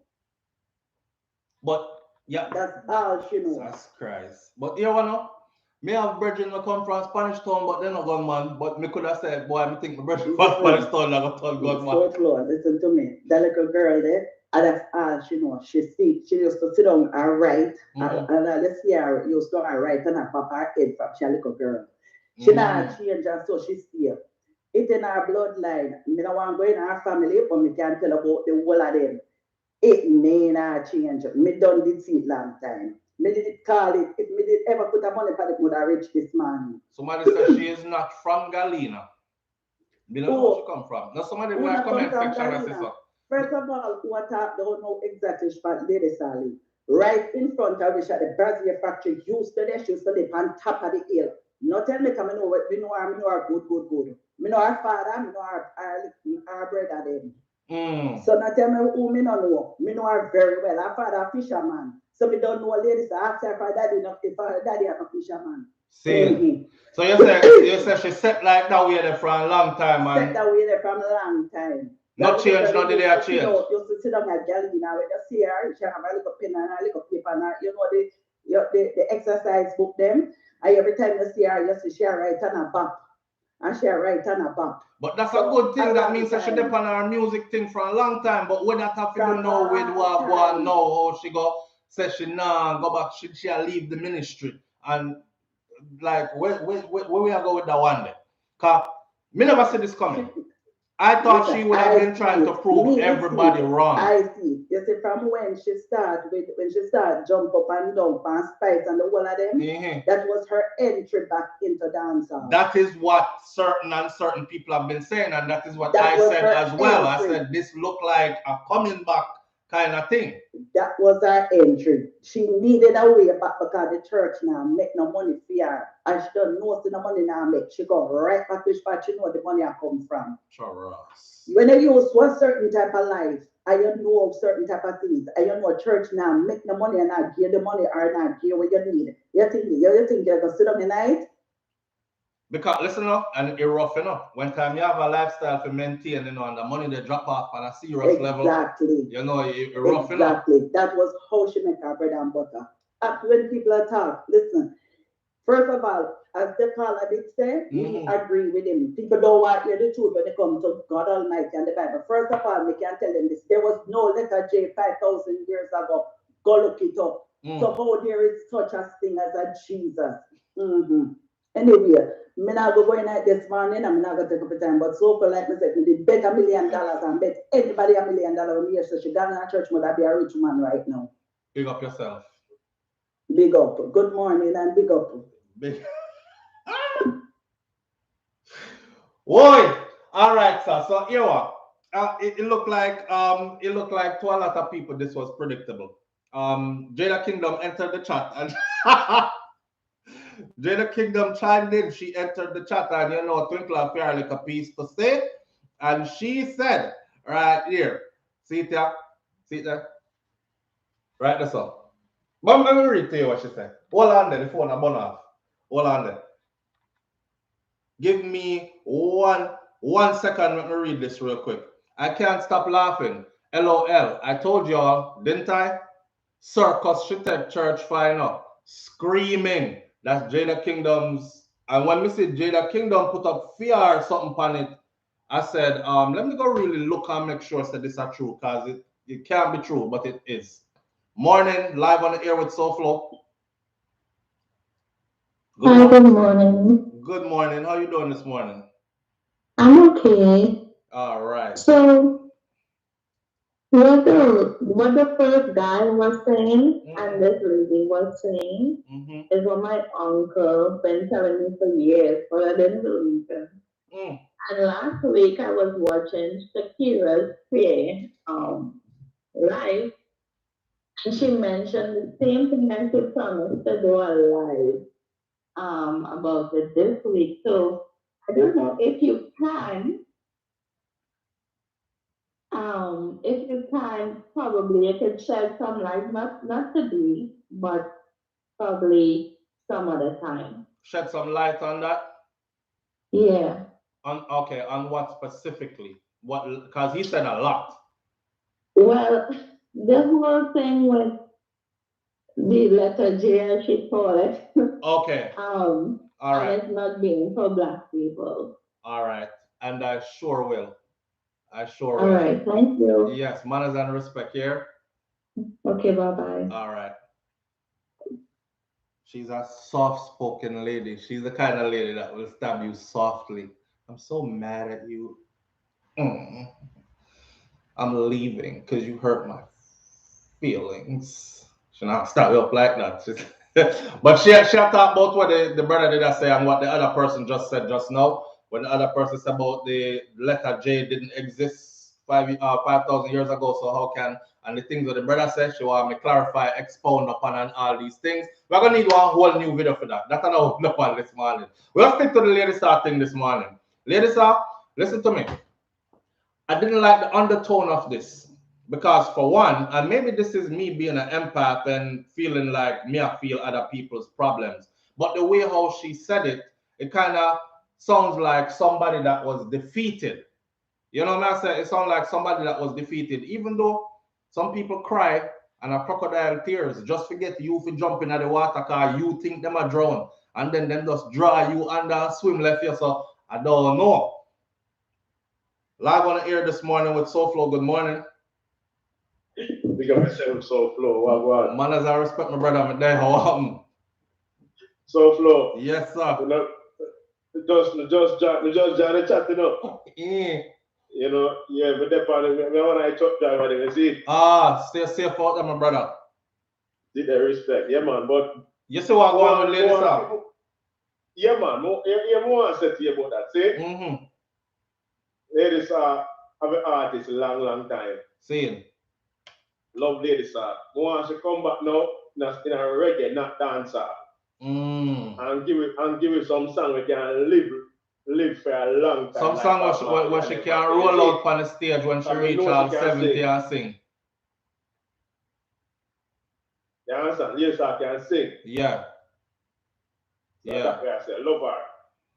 But, yeah. That's all she know. Jesus Christ. But you know, me have brethren that come from Spanish town, but they're not gunman. But me could have said, boy, I think my brethren from Spanish town like a ton gunman. SouFLo, listen to me. That little girl there, and that's all she know. She used to sit down and write. And let's see her used to write and her papa her head from she a little girl. She not change and so she's here. It's in her bloodline. Me don't want to go in her family, but me can tell about the whole of them. It may not change. Me done did see it long time. Me did call it. If me did ever put a money for it, would have reached this man. Somebody said she is not from Galina. Me don't know where she come from. Now somebody in my comment section and say so. First of all, who attack don't know exactly spot Lady Sally. Right in front of which at the Brazil factory, used to there, she used to live on top of the hill. Not tell me come know we know her good. Me know her father, me know her brother them. So not tell me who me not know. Me know her very well. Her father fisherman. So me don't know Lady Star. Ask her if her daddy not if her daddy are a fisherman. See. So you say she set like that way there for a long time, man. Set that way there from a long time. Not change, not did they change. You know, used to sit down at gallery now when you see her, she have a little pen and a little paper and you know the exercise book them. And every time you see her, you see she write on a back. And she write on a back. But that's a good thing. That means that she depend on her music thing for a long time. But when that have to know with what go know how she go say she nah go back, she leave the ministry. And like where we are going with that one day? Cause me never see this coming. I thought she would have been trying to prove everybody wrong. I see. You see, from when she started jump up and down and spice and the whole of them, that was her entry back into dancehall. That is what certain people have been saying, and that is what I said as well. I said this looked like a coming back kind of thing. That was her entry. She needed a way back because the church now make no money for her. And she don't know the money now make. She go right back to spot she know the money come from. Sure. When you use one certain type of life, and you know certain type of things, and you know church now make no money and not give the money or not give what you need. You think you're going to sit on the night? Because listen up, and it's rough enough. When time you have a lifestyle to maintain, you know, and the money they drop off on a serious level. Exactly. You know, it's rough enough. Exactly. That was how she make her bread and butter. When people talk, listen. First of all, as the caller did say, we agree with him. People don't want to hear the truth when they come to God Almighty and the Bible. First of all, we can tell them this. There was no letter J 5,000 years ago. Go look it up. So how there is such a thing as a Jesus. Anyway, I'm not going out this morning. I'm not going to take up the time. But so for like I said, we did bet $1 million and bet anybody $1 million on me. So she got in a church, would I be a rich man right now? Pick up yourself. big up. Good morning and big up. Big. Boy, all right, sir. So here what? It looked like to a lot of people this was predictable. Jada Kingdom entered the chat and Jada Kingdom chimed in. She entered the chat and Twinkle appeared like a piece to say, and she said right here, see it there, right there, so. But let me read to you what she said. Hold on there, the phone a burn off. Hold on there. Give me one second. Let me read this real quick. I can't stop laughing. LOL. I told y'all, didn't I? Circus shitted church final. Screaming. That's Jada Kingdom's. And when we see Jada Kingdom put up fear or something on it, I said, let me go really look and make sure that this is true, because it can't be true, but it is. Morning, live on the air with SouFLo. Good morning. Good morning. How you doing this morning? I'm okay. All right. So what the first guy was saying and this lady was saying is what my uncle been telling me for years, but I didn't believe him. And last week I was watching Shakira's play live, and she mentioned the same thing that she promised to do a live about it this week. So I don't know if you can. Probably you could shed some light, not today, but probably some other time. Shed some light on that? Yeah. On what specifically? What? Because he said a lot. Well, the whole thing with the letter J, as she called it. Okay. All right. And it's not being for Black people. All right. And I sure will. All right, thank you. Yes, manners and respect here. Okay, bye-bye. All right. She's a soft-spoken lady. She's the kind of lady that will stab you softly. I'm so mad at you. I'm leaving because you hurt my feelings. She not stab you up like that. But she talked about what the brother did say and what the other person just said just now. When the other person said about the letter J didn't exist 5,000 years ago, so how can, and the things that the brother said, she want me clarify, expound upon and all these things. We're going to need one whole new video for that. That's an open up on this morning. We'll stick to the Lady Star thing this morning. Lady Star, listen to me. I didn't like the undertone of this because for one, and maybe this is me being an empath and feeling like I feel other people's problems, but the way how she said it, it kind of sounds like somebody that was defeated. You know what I'm saying? It sounds like somebody that was defeated, even though some people cry and a crocodile tears. Just forget you for jumping at the water car, you think them are drown, and then them just draw you under and swim left you. So I don't know. Live on the air this morning with SouFLo. Good morning. We got myself SouFLo. What? Manners, I respect my brother. I'm there. How happened? SouFLo. Yes, sir. Just join the chat, you know. You know, yeah, but that part, when I talk driver, you see. Stay safe out there, my brother. Did they respect? Yeah, man, but. You see what going on with Lady Star? Yeah, man, more I said to you about that, see? Lady Star, I've been artist a long time. See. Love Lady Star. More she come back now, in a reggae, not dancer. And give it some song we can live for a long time. Some like song where she can roll out on the stage when she reach all 70 and sing. You understand? Yes, I can sing. Yeah. So yeah. I say, love her.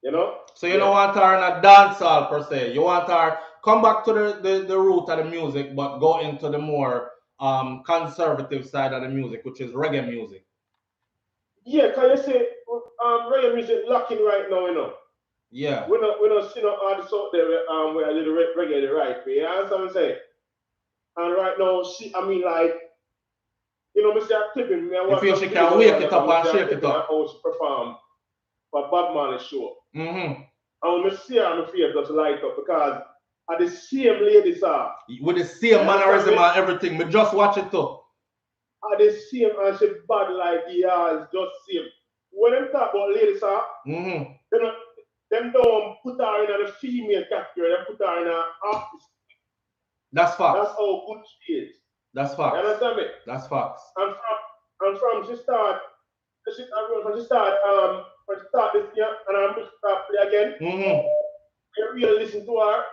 You know? So you don't want her in a dance hall per se. You want her come back to the root of the music, but go into the more conservative side of the music, which is reggae music. Yeah, can you say reggae music lacking right now, you know? Yeah. We don't see no artists out there where I do the reggae the right way. You understand what I'm saying? And right now, Mr. Clipping, you feel she can wake it up and shake it up. How she perform for Bob Marley's show. And when I see her, my face just light up because at the same ladies are. With the same mannerism and everything. We just watch it too. are the same and she bad like yours, just same. When them talk about ladies, them don't put her in the female category, they put her in an artist. That's facts. That's how good she is. That's facts. You understand me? That's facts. And from she start this year, and I'm going to start play again. You really listen to her.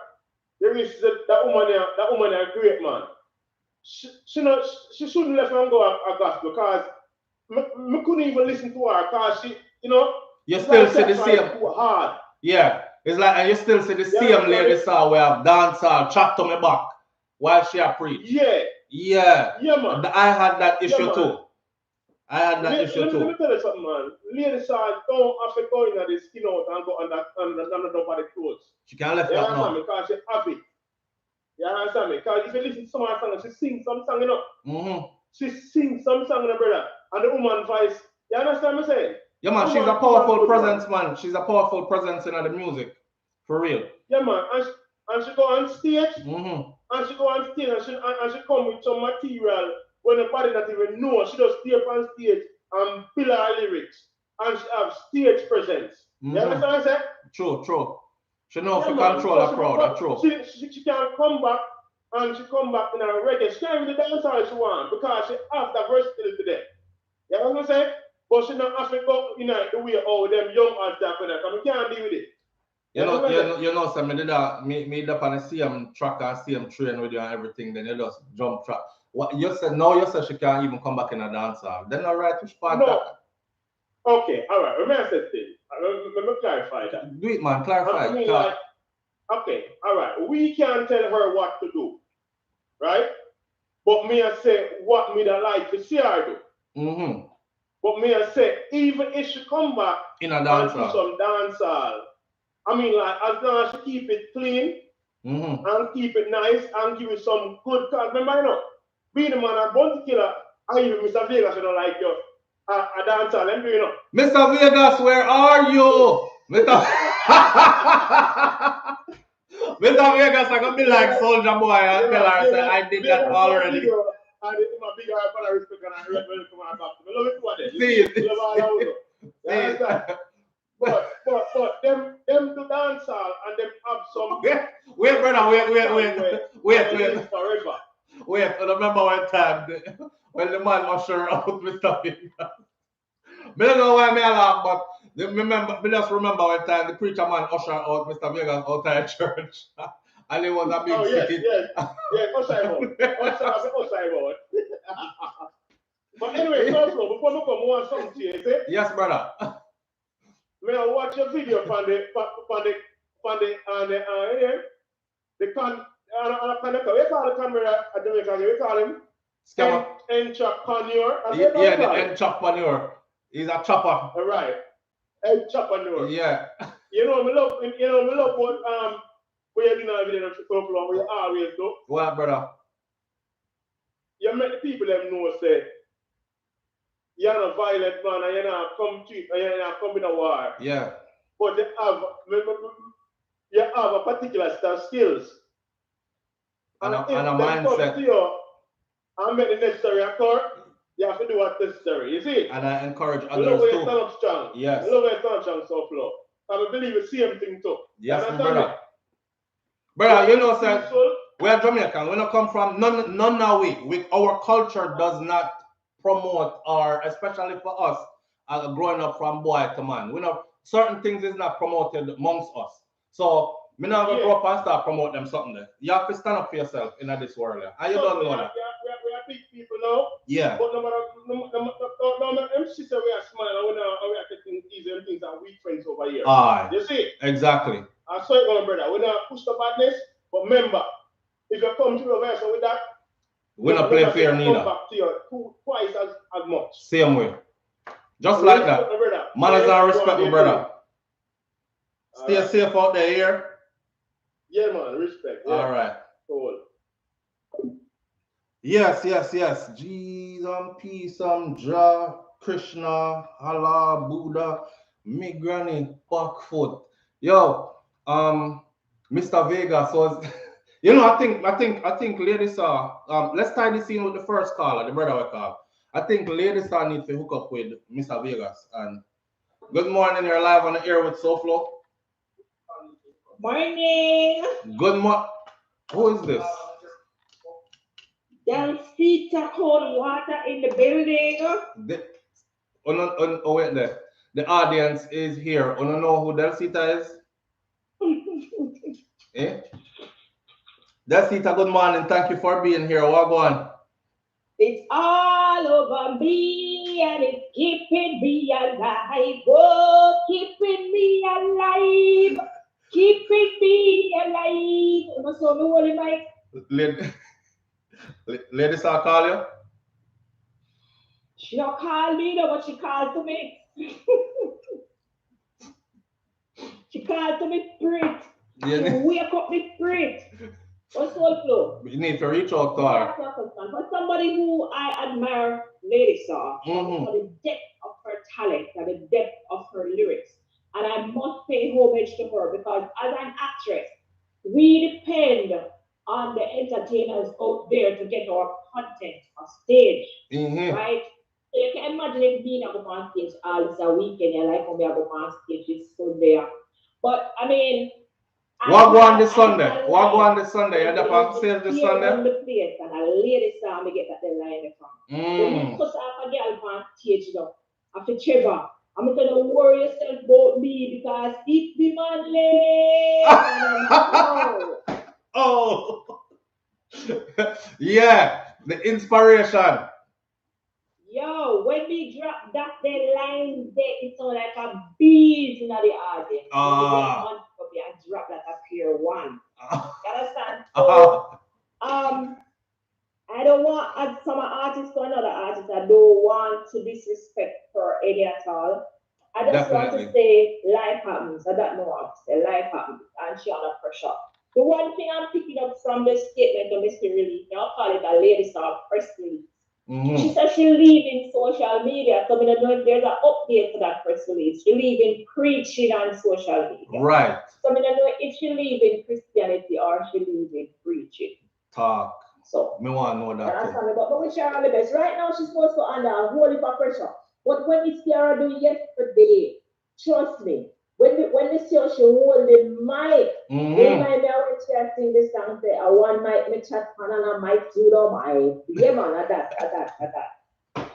You really see that woman is a great man. She shouldn't let me go a gospel because I couldn't even listen to her because she, you know, you still see the same. Too hard. Yeah, it's like, and you still see the same lady saw where I've danced chat to me back while she a preach. Yeah. Yeah. Yeah, man. I had that issue too. I had that issue too. Let me tell you something, man. Lady saw don't have to go into the skin out and go under nobody clothes. She can't left that now. Because she have it. You understand me? Because if you listen to some of her songs, she sings some song, you know. She sings some song, brother. And the woman voice, you understand me saying? Yeah, man, she's a powerful presence, man. She's a powerful presence in the music. For real. Yeah, man. And she go on stage. And she go on stage and she come with some material when nobody not even know. She just stay up on stage and fill her lyrics. And she have stage presence. You understand what I'm saying? True. She knows to control her crowd, that's true. She can come back and she come back in a reggae. She can't even dance how she want because she has that versatility there. You know what I'm saying? But she not have to go in the way all them young artists are going to come. You can't deal with it. You know, so me did that, me up on the same track and same train with you and everything, then you just jump track. What you said, now you said she can't even come back in a dance hall. Then all right, which part? No. Okay, all right. Remember I said things. Let me clarify that. Do it, man. Clarify. I mean, like, okay, all right. We can't tell her what to do, right? But me I say what me that like to see her do. But me I say even if she come back in a dance hall, some dance hall, I mean, like as long as she keep it clean and keep it nice and give it some good. Cause remember, you know, being a man a bounty killer, I even Mr. Vegas, you don't like you. A dancer, let me, you know. Mr. Vegas, where are you? Mr. Vegas, I can be like Soldier Boy and tell her, say, I did that already. I did my big eye for the respect and I read to my back. I love it for that. See it. But them to dance hall and them have some. Wait, brother, wait. Forever. Wait, I remember one time when the man usher out Mr. Vegas. I don't know why I laugh, but I just remember one time the preacher man usher out Mr. Vegas outside church. And it was a big city. Yes, usher out. But anyway, so before we come on something to you, say? Yes, brother. May I watch your video on the we call the camera at Jamaica, we call him Scammer. Entrepreneur. Yeah, the entrepreneur. He's a chopper. All right. Entrepreneur. Yeah. Me love what we are doing every day on SouFLoTV, we always do. What, brother? You make the people them know say you're not a violent man and you're not come cheap and you're not come in a war. Yeah. But you have a particular set of skills. And a mindset. To you and make the necessary accord, you have to do what's necessary. You see? And I encourage others to. You stand up strong. Yes. You love where you stand strong, SouFLoTV. And I believe the same thing too. Yes, brother. Brother, you know, sir, we are Jamaican. We don't come from none now. Our culture does not promote, or especially for us, growing up from boy to man. We know certain things is not promoted amongst us. So me not gonna grow up and start promote them something there. You have to stand up for yourself in this world. And you don't know that. We are big people now. Yeah. But no matter them sister we are smile and we are taking easy and things are weak friends over here. You see? Exactly. I saw it on brother. We not push the badness, but remember, if you come to the verse with that, we're not playing fair neither. Come back to you twice as much. Same way. Just like that. Manners and respect, my brother. Stay safe out there here. Yeah, man, respect. Yeah. All right. Cool. Yes. Jesus, peace, Jah, Krishna, Allah, Buddha, me granny, back foot. Yo, Mr. Vegas was, you know, I think ladies let's tie this in with the first caller, the brother we call. I think Lady Star needs to hook up with Mr. Vegas. And good morning, you're live on the air with SouFLo. Morning. Good morning. Who is this? Delcita cold water in the building. Wait there. The audience is here. You don't know who Delcita is? Eh? Delcita, good morning. Thank you for being here. What going? It's all over me and it's keeping me alive. Oh, keeping me alive. Keeping me alive. You know, so me holding my... Lady Star call you? She don't call me, no, but she called to me. She called to me spirit. Yeah. She wake up me spirit. What's SouFLo? You need to reach out to her. For somebody who I admire, Lady Star, for the depth of her talent and the depth of her lyrics. And I must pay homage to her because as an actress, we depend on the entertainers out there to get our content on stage, right? So you can imagine if being up on stage all this a weekend, you like when we have up on stage, it's so there. But I mean, what go on this Sunday? What go on this Sunday? You're up on stage this Sunday? On the place and I lay this down, I get that the line from. When you cut off a girl on stage, you know, after Trevor, I'm not gonna worry yourself about me because if the man late. Oh. Yeah, the inspiration. Yo, when we drop that the line there, it's all like a bees in the audience. And drop like a pure one. You understand? So, I don't want, as some artists to another artist, I don't want to disrespect her any at all. I just want to say life happens. I don't know what to say. Life happens. And she under pressure. The one thing I'm picking up from the statement of Mr. Relief, I'll call it a Lady Star press release. She said she's leaving social media. So I don't know if there's an update to that press release. She's leaving preaching on social media. Right. So I don't know if she's leaving Christianity or she's leaving preaching. Talk. So me want to know that. But we share all the best. Right now she's supposed to under a whole heap of pressure. But when it's Kiara do yesterday, trust me, when they see her, she hold the mic. When my now when she sing this song, say, I want mic, me chat pan and a mic to the mic. Yeah, man, at that.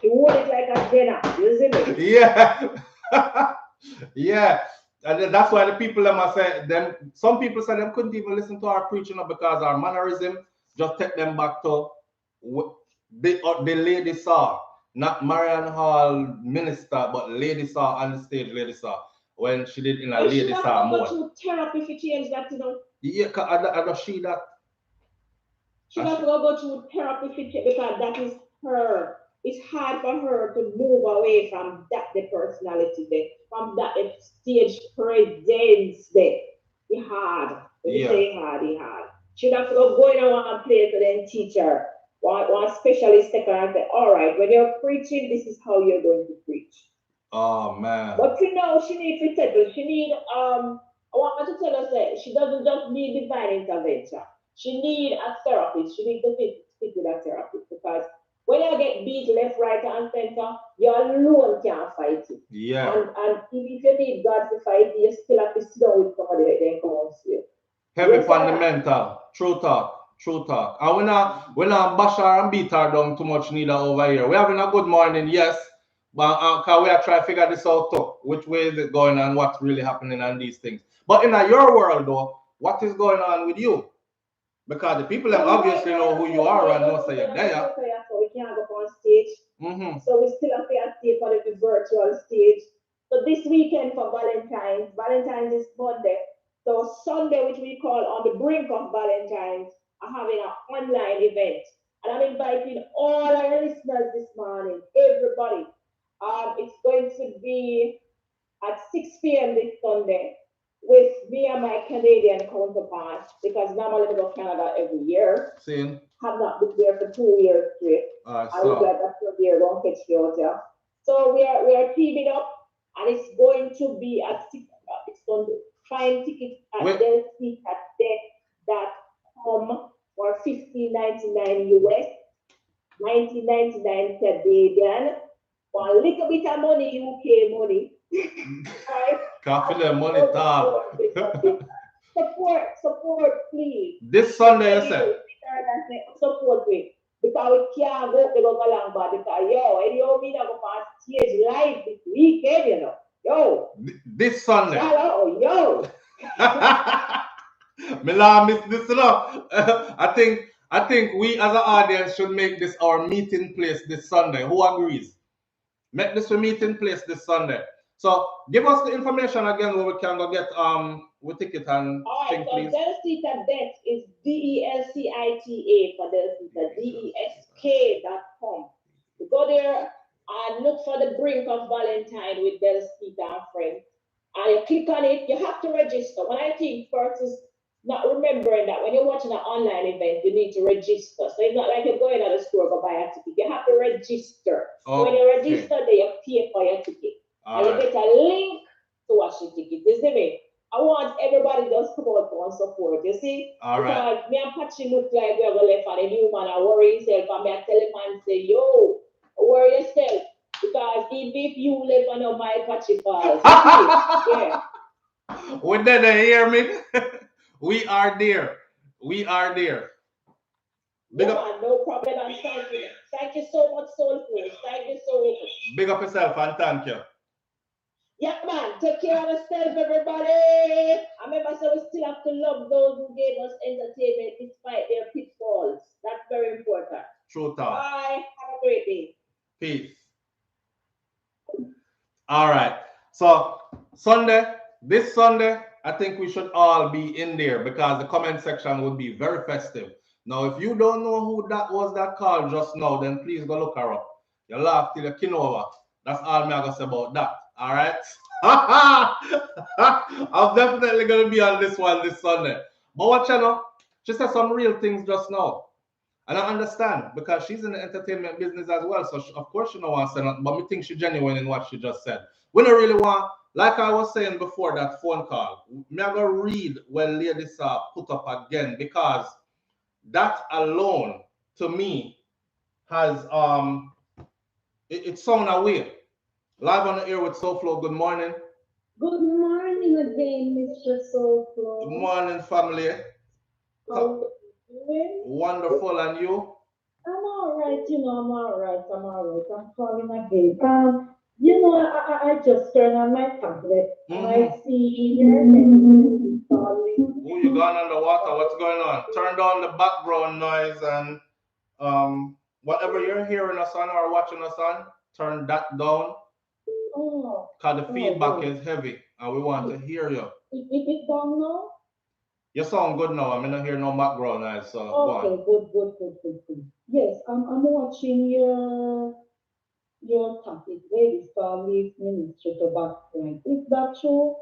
She hold it like a Jenna. You see me? Yeah. Yeah. And that's why the people them some people say them couldn't even listen to our preaching because our mannerism just take them back to the Lady Saw. Not Marion Hall minister, but Lady Saw on the stage, Lady Saw. When she did in a Lady Saw mode. She have to go through therapy if you change that, you know. Yeah, I don't see that. She have to go through therapy because that is her. It's hard for her to move away from that the personality there, from that the stage presence there. It's hard. It's hard. She have to go in one place and then teach her. One specialist take her and say, all right, when you're preaching, this is how you're going to preach. Oh man. But you know, she needs to settle. She need I want her to tell us that she doesn't just need divine intervention. She need a therapist. She needs to speak with a therapist because when you get beat left, right, and center, you alone can't fight it. Yeah. And if you need God to fight it, you still have to sit down with somebody that then come on to you. Heavy fundamental. True talk. And we're not bash her and beat her down too much neither over here. We're having a good morning, yes. But we are trying to figure this out too. Which way is it going and what's really happening and these things. But in your world though, what is going on with you? Because the people that obviously know who you are and know say you're there. So we can't go on stage. So we still have to stay for the virtual stage. So this weekend for Valentine's is Monday. So Sunday, which we call on the brink of Valentine's, are having an online event. And I'm inviting all our listeners this morning, everybody. It's going to be at 6 p.m. this Sunday with me and my Canadian counterparts because normally we go to Canada every year. Same. Have not been there for 2 years straight. I was like that for a year, don't catch me out here. So we are teaming up and it's going to be at 6 o'clock. It's Sunday. Find tickets at delcita.com for $15.99 US. $19.99 Canadian. For a little bit of money, UK money. Right? Coffee the money talk. Support, please. This Sunday, you said. Support me. Because we can't go to Long Bar because yo, me not go past stage live this weekend, you know. Yo. This Sunday. Hello, yo. Milan miss this enough. I think we as an audience should make this our meeting place this Sunday. Who agrees? Make this a meeting place this Sunday. So give us the information again where we can go get with ticket and all right, thing, so please. Delcita Benz is DELCITA for Delcita, DESK.com. You go there and look for the brink of Valentine with Delcita and friends. And you click on it, you have to register. When I think first is not remembering that when you're watching an online event, you need to register. So it's not like you're going to the store to buy a ticket. You have to register. So when you register, then you pay for your ticket. And you get a link to watch the ticket. You see me? I want everybody just come out and support. You see? Because me and Patchy look like we're going to left and the new man I worry himself. And me I tell him and say, yo, worry yourself. Because even if you live on my Patchy falls, yeah. We didn't hear me. We are there. We are there. Big up. No problem. And thank you. Thank you so much, SouFLoTV. Thank you so much. Big up yourself and thank you. Yeah, man. Take care of yourself, everybody. I remember, so we still have to love those who gave us entertainment despite their pitfalls. That's very important. True talk. Bye. Have a great day. Peace. All right. So this Sunday, I think we should all be in there because the comment section would be very festive. Now, if you don't know who that was that called just now, then please go look her up. You laugh till you kin over. That's all me I gotta say about that. All right. I'm definitely gonna be on this one this Sunday. But watch her now. She said some real things just now. And I understand because she's in the entertainment business as well. So of course she don't want to say nothing, but me think she genuine in what she just said. We don't really want, like I was saying before that phone call, me I go read when ladies are put up again because that alone to me has it sound away. Live on the air with SouFLoTV. Good morning. Good morning again, Mr. SouFLoTV. Good morning, family. Wonderful, and you? I'm all right, I'm all right. I'm calling again. I just turned on my tablet and I see your name. Oh, you gone underwater? What's going on? Turn down the background noise and whatever you're hearing us on or watching us on, turn that down. Oh. Because the feedback is heavy and we want to hear you. Is it down now? You sound good now. I'm not hearing no background noise. So okay, good. Yes, I'm watching your topic. Ladies call me ministry to Backslide. Is that true?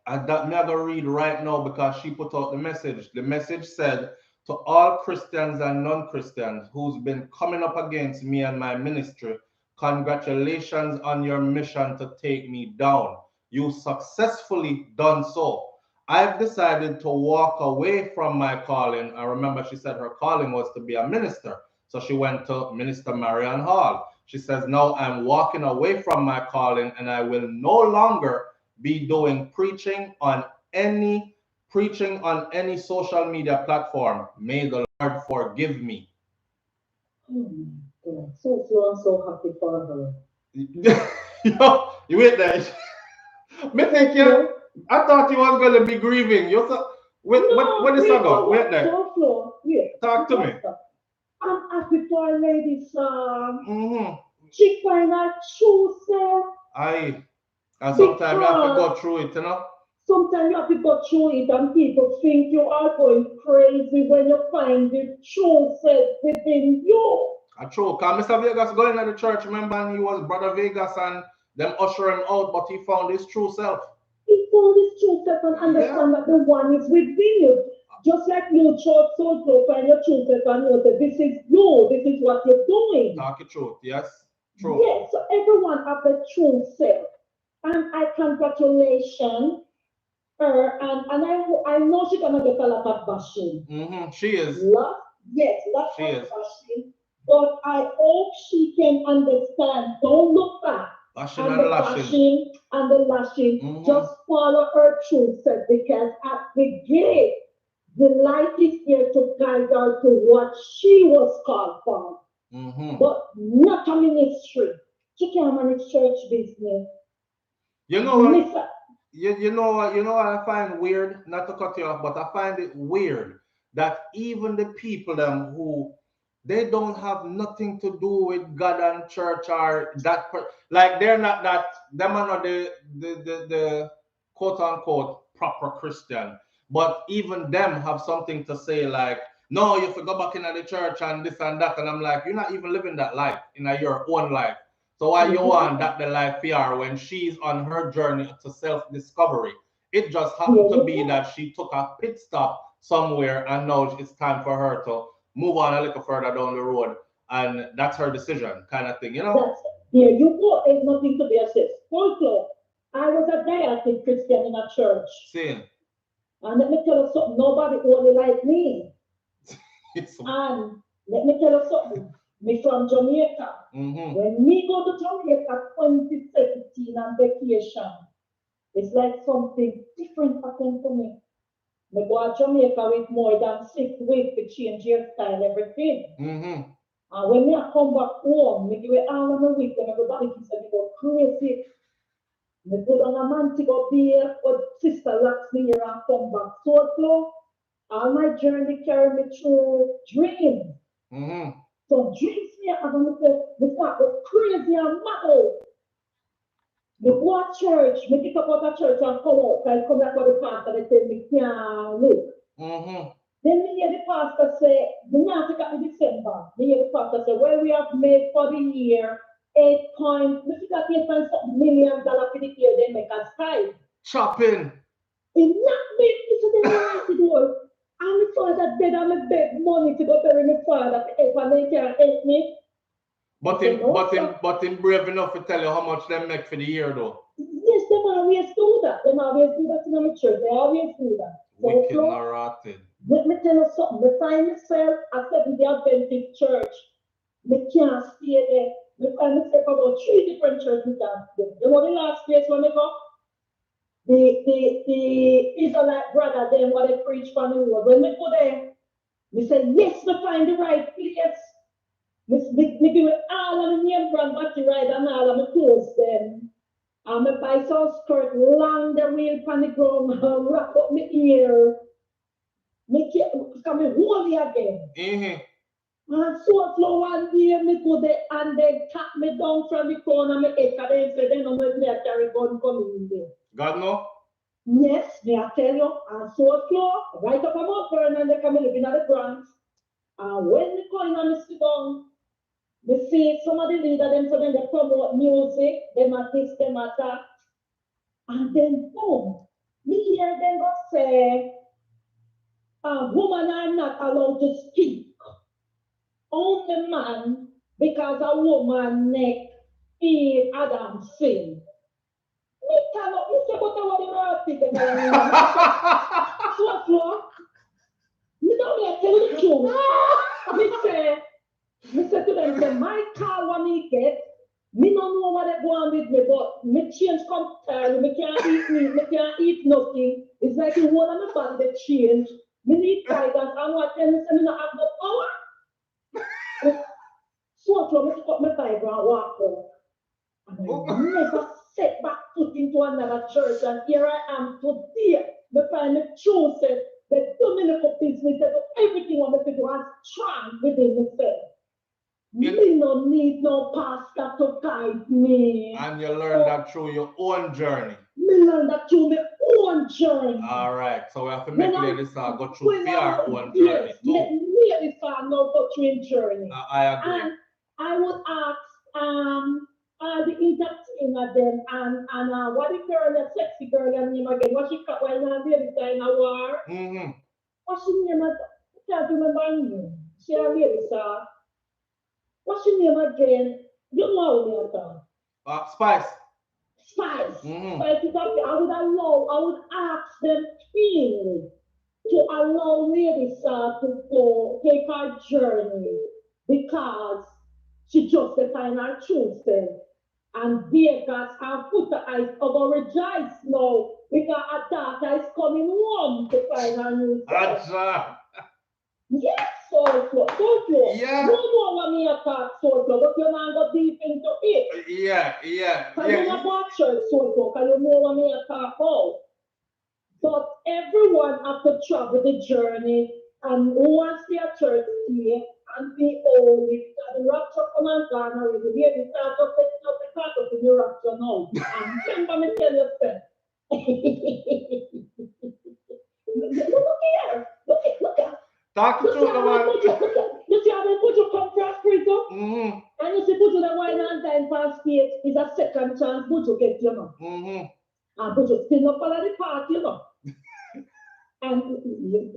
I'm going to read right now because she put out the message. The message said, to all Christians and non-Christians who's been coming up against me and my ministry, congratulations on your mission to take me down. You successfully done so. I've decided to walk away from my calling. I remember she said her calling was to be a minister. So she went to Minister Marion Hall. She says, now I'm walking away from my calling and I will no longer be doing preaching on any social media platform. May the Lord forgive me. So happy for her. You wait there. Me think you. I thought you was going to be grieving. You thought, what is that go? Wait there. Talk to me. I'm happy for a lady, sir. She find out true self. Aye. And sometimes you have to go through it, Sometimes you have to go through it and people think you are going crazy when you find the true self within you. True. Because Mr. Vegas going to the church, remember, and he was Brother Vegas and them usher him out, but he found his true self. He found his true self and understand that the one is within you. Just like you chose SouFLoTV and your true self and know that this is you, this is what you're doing. Talk the truth, yes. True. Yes, so everyone has a true self. And I congratulations her, and I know she's gonna get a lot of bashing. She is. Yes, lots of bashing. But I hope she can understand. Don't look back. Lashing And and the lashing. bashing and the lashing. Just follow her truth, because at the gate, the light is there to guide her to what she was called for. But not a ministry. She can't manage church business. You know what? You know what I find weird, not to cut you off, but I find it weird that even the people them who they don't have nothing to do with God and church or that like they're not that them are not the quote unquote proper Christian, but even them have something to say like, no, you have to go back into the church and this and that, and I'm like, you're not even living that life in your own life. So why you want that the life PR when she's on her journey to self-discovery? It just happened to be that she took a pit stop somewhere and now it's time for her to move on a little further down the road, and that's her decision, kind of thing, you know? There you go. There's nothing to be assessed. Also, I was a dieting Christian in a church. Same. And let me tell you something, nobody only like me. And let me tell you something. Me from Jamaica. When me go to Jamaica 2017 on vacation, it's like something different happened to me. Me go to Jamaica with more than 6 weeks to change hairstyle, everything. And when I come back home, me give it all of my week and everybody keeps saying, go crazy. Me put on a man to go beer, but sister locks me here and come back. So slow. All my journey carry me through dreams. So dreams me, I'm going to say, we start go crazy and mad. Me go to church, me pick up out of church and come out. I come back with the pastor, they say, me can't look. Then me hear the pastor say, we not take up in December. Me hear the pastor say, well, we have made for the year $8 million for the year, they make us 5. Shopping. It not make me so they want to do. And my father dead and I beg money to go bury my father if they can't help me. But him brave enough to tell you how much they make for the year though. Yes, they always do that. They always do that in my church. They always do that. Wicked and rotten. Let me tell you something. I find myself at the Adventist church. I can't stay there. I find myself about 3 different churches. You know the last place when I go? The Israelite brother, then what they preach from the road. When we go there, we say, yes, we find the right place. We give it all of the name brand battery ride and all of my clothes then. And I buy some skirt, long the wheel from the ground, wrap up my ear. Make it come holy again. And so slow one day, me go there and they tap me down from the corner, me head, and they say, they know me carry gun coming in there. God no? Yes, may I tell you, and so slow, right up about burn and they come living at the Bronx. And when me come in and me sit down, we see some of the leaders, them so then they promote music, them at this, them at that. And then boom, me hear them go say, a woman are not allowed to speak. Only man, because a woman neck is Adam's sin. Me cannot, me say, but I want to speak. So slow. Me don't tell you the truth. Me say to them, say, my car when me get, me don't know what they go on with me, but me change come me can't eat meat, me can't eat nothing. It's like the whole of my body they change. Me need guidance, and what tell me say me not have no power. So me pick up my Bible and walk out. And I never set back foot into another church, and here I am today. Me find the truth says the dominical business, they do everything what me do and strong within myself. Me no need no pastor to guide me. And you learn that through your own journey. Me learn that through my own journey. All right, so we have to make ladies go through our own journey too. Let ladies know go through journey. I agree. And I would ask the entertainer them and what the girl, the sexy girl name again? What she cut when I did it in a war? What she name? I can't remember her name. She a lady, sir. What's your name again? You know me, Spice. Spice. Spice is okay. I would ask them to allow ladies to go take our journey because she just defined her true self. And Vegas have put the eyes over rejoice now because her daughter is coming home to find her new self. Yes, SouFLo. Yeah. You know what me talk SouFLo, but you not go deep into it. Yeah. Because you not watch church SouFLo, because you know what me talk about. But everyone have to travel the journey, and once they are church here and be holy, the rapture come and gone already. The baby start to set up the part of the rapture now. And remember me tell you something. Look here. Talk to you, come on. You see how they put you come from prison? And you see put you the wine and time past state is a second chance put you get, you know. And put you still not follow the path, you know. And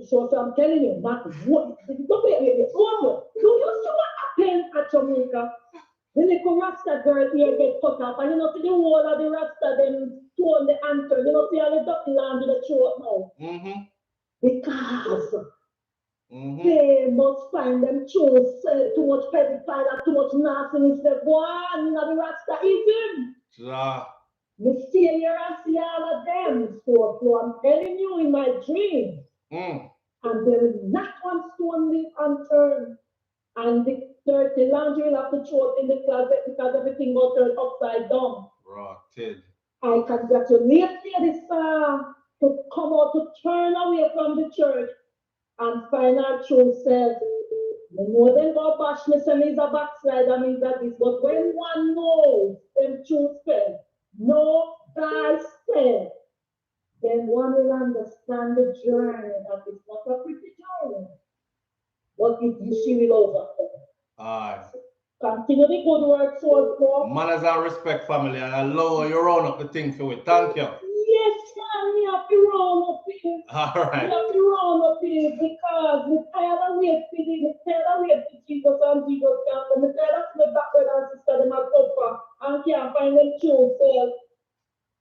so I'm telling you, that what do you see what happened at Jamaica? The little Rasta girl here get cut off, and you know see the whole of the Rasta them tone the answer, you know see how the ducky land in the throat now. Because they must find them too much pedophile and too much nastiness. They go on in the Rastaism. Me stay here and see all of them. So I'm telling you in my dreams. And there is not one stone left unturned. And the dirty laundry will have to throw it in the closet because everything will turn upside down. Rotted. I congratulate you this to come out to turn away from the church and find our true self. The more than go bash me say me's a backslider, means that this. But when one knows them true self, know thyself, then one will understand the journey that it's not a pretty journey. But she will overcome. Aye. Continue the good work, SouFLo. Manners and respect, family, and I love you round up the thing for it. Thank you. Yes, man, we have to round up here. All right. We have to round up here because we tired of waiting for Jesus and Jesus can't come. We tired of my back brother and sister them at suffer and can't find them true self.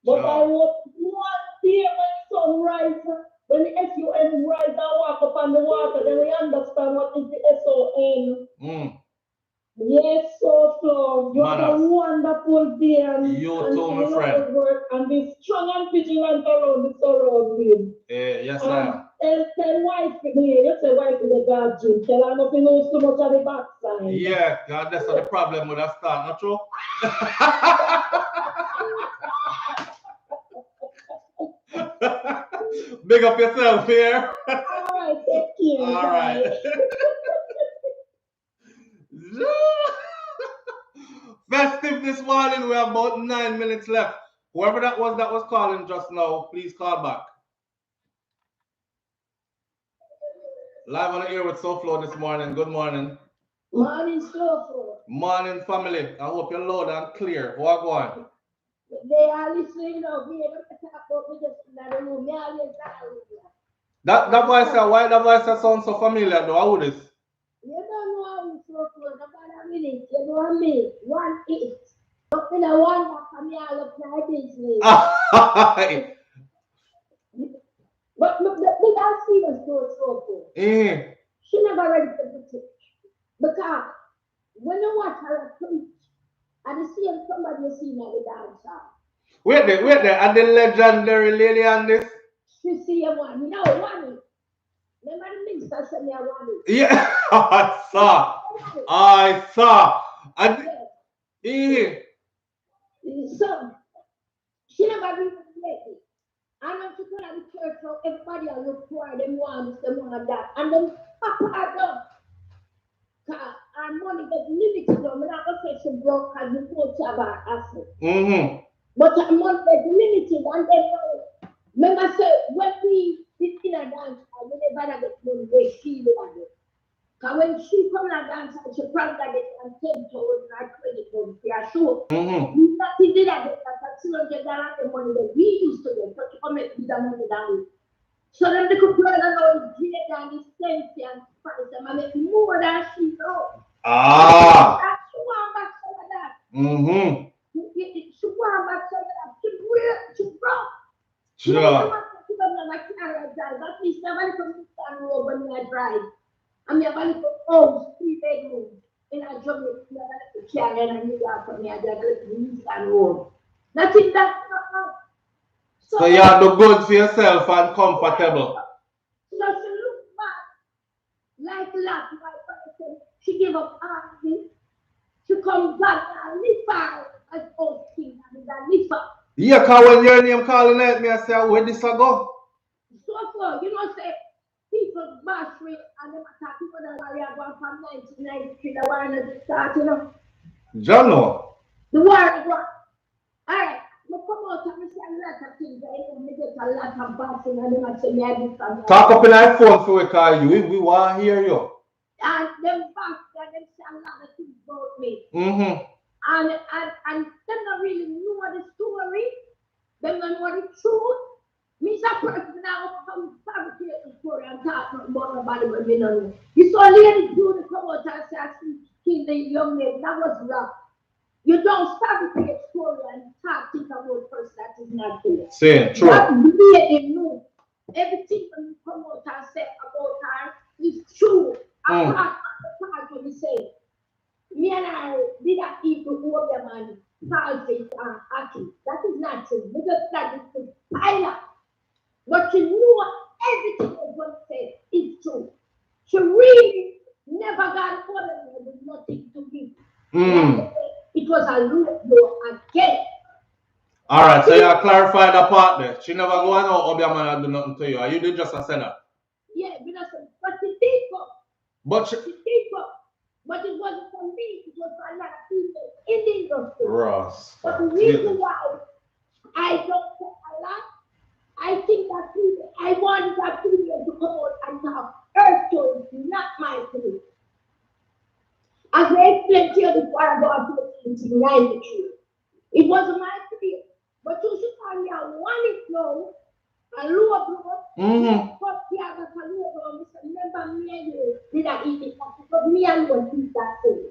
But I hope one day when the sun rises, when the SUN rise and walk up on the water, then we understand what is the SON. Yes, SouFLo, you have a wonderful day and you too, my friend. Work and be strong and vigilant around the surroundings. Yes, I am. Tell wife me, you say wife is a guardian. Tell her nothing knows too much of the backside. Yeah, God, that's the problem with that start, not true? Big up yourself here. Alright, take care. Alright. Festive this morning. We have about 9 minutes left. Whoever that was calling just now, please call back. Live on the air with SouFLo this morning. Good morning. Morning, SouFLo. Morning, family. I hope you're loud and clear. What go on? They are listening now. That voice, why that voice sounds so familiar though? How is this? You don't know how it's SouFLo. About a minute. You know what I mean? 1 8. Nothing I want that for me all of my business. But I see the SouFLo. She never read the book. Because when you watch her preach, and you see somebody you see now the dancer. Wait there. And the legendary lady on this? She see a one. No, one. Remember the minister said me a one. Yeah, I saw. And so she never read the lady. And when she come to the church, so everybody will look for them one that. And then papa up. Our money gets limited. I'm not going to say she broke because we don't have our asset. But our money gets limited. And then, remember, say, when we did in a dance, we never get money where she was. Because when she come in a dance, she probably get and 10 towards our credit card for sure. We not did that, that's $200 the money that we used to get. So she come and put the money down. So then they could play around here and this plenty and price them and make more than she knows. That's she want back some of that. She want back some of that. She broke. She don't want to give them my car and drive. At least nobody from this road when I drive. And we have a little house, 3 bedrooms. a Jamaican and you got from me, I got music and road. Nothing that. So you are the good for yourself and comfortable. So she look back like last night. She gave up army. She comes back and live out as old king and live out. Yeah, because when your name calling out me, I say, where this I go? So you know, say people bash me and them attack people that are going from 1993, the war that start, you know. John, no. The war. Alright, but come out and say a lot of things. I get a lot of bashing and them say me I do something. Talk up in our phone for we call you. We want to hear you. And them bash and them say a lot of things about me. And them not really know the story. Them don't know the truth. Me a person now come fabricate the story and talk about nobody but me know. You saw ladies do the come out and say I see the young lady. That was wrong. You don't fabricate story and talk things about a person that is not there. Say true. That lady knew everything when you come out and say about her is true. Apart from the part when you say, me and I did not even owe their money. Politics and acting. That is not true. We just started to pile up. But she knew everything that God said is true. She really never got ordinary with nothing to give. It was a loop door again. Alright, so you clarify the part there. She never go on out of your man and do nothing to you. Or you did just a seller? Yeah, but she did go. But she did go. But it wasn't for me, it was for a lot of people in the industry. Ross. But the reason why I don't say a lot, I think that people, I want that people to come out and talk. Her story, not my story. As I explained to you before about 1993, it wasn't my story. But you should tell me I want it now, a lower blow, but the other lower blow, remember me and you did I eat it, but me and you would eat that thing.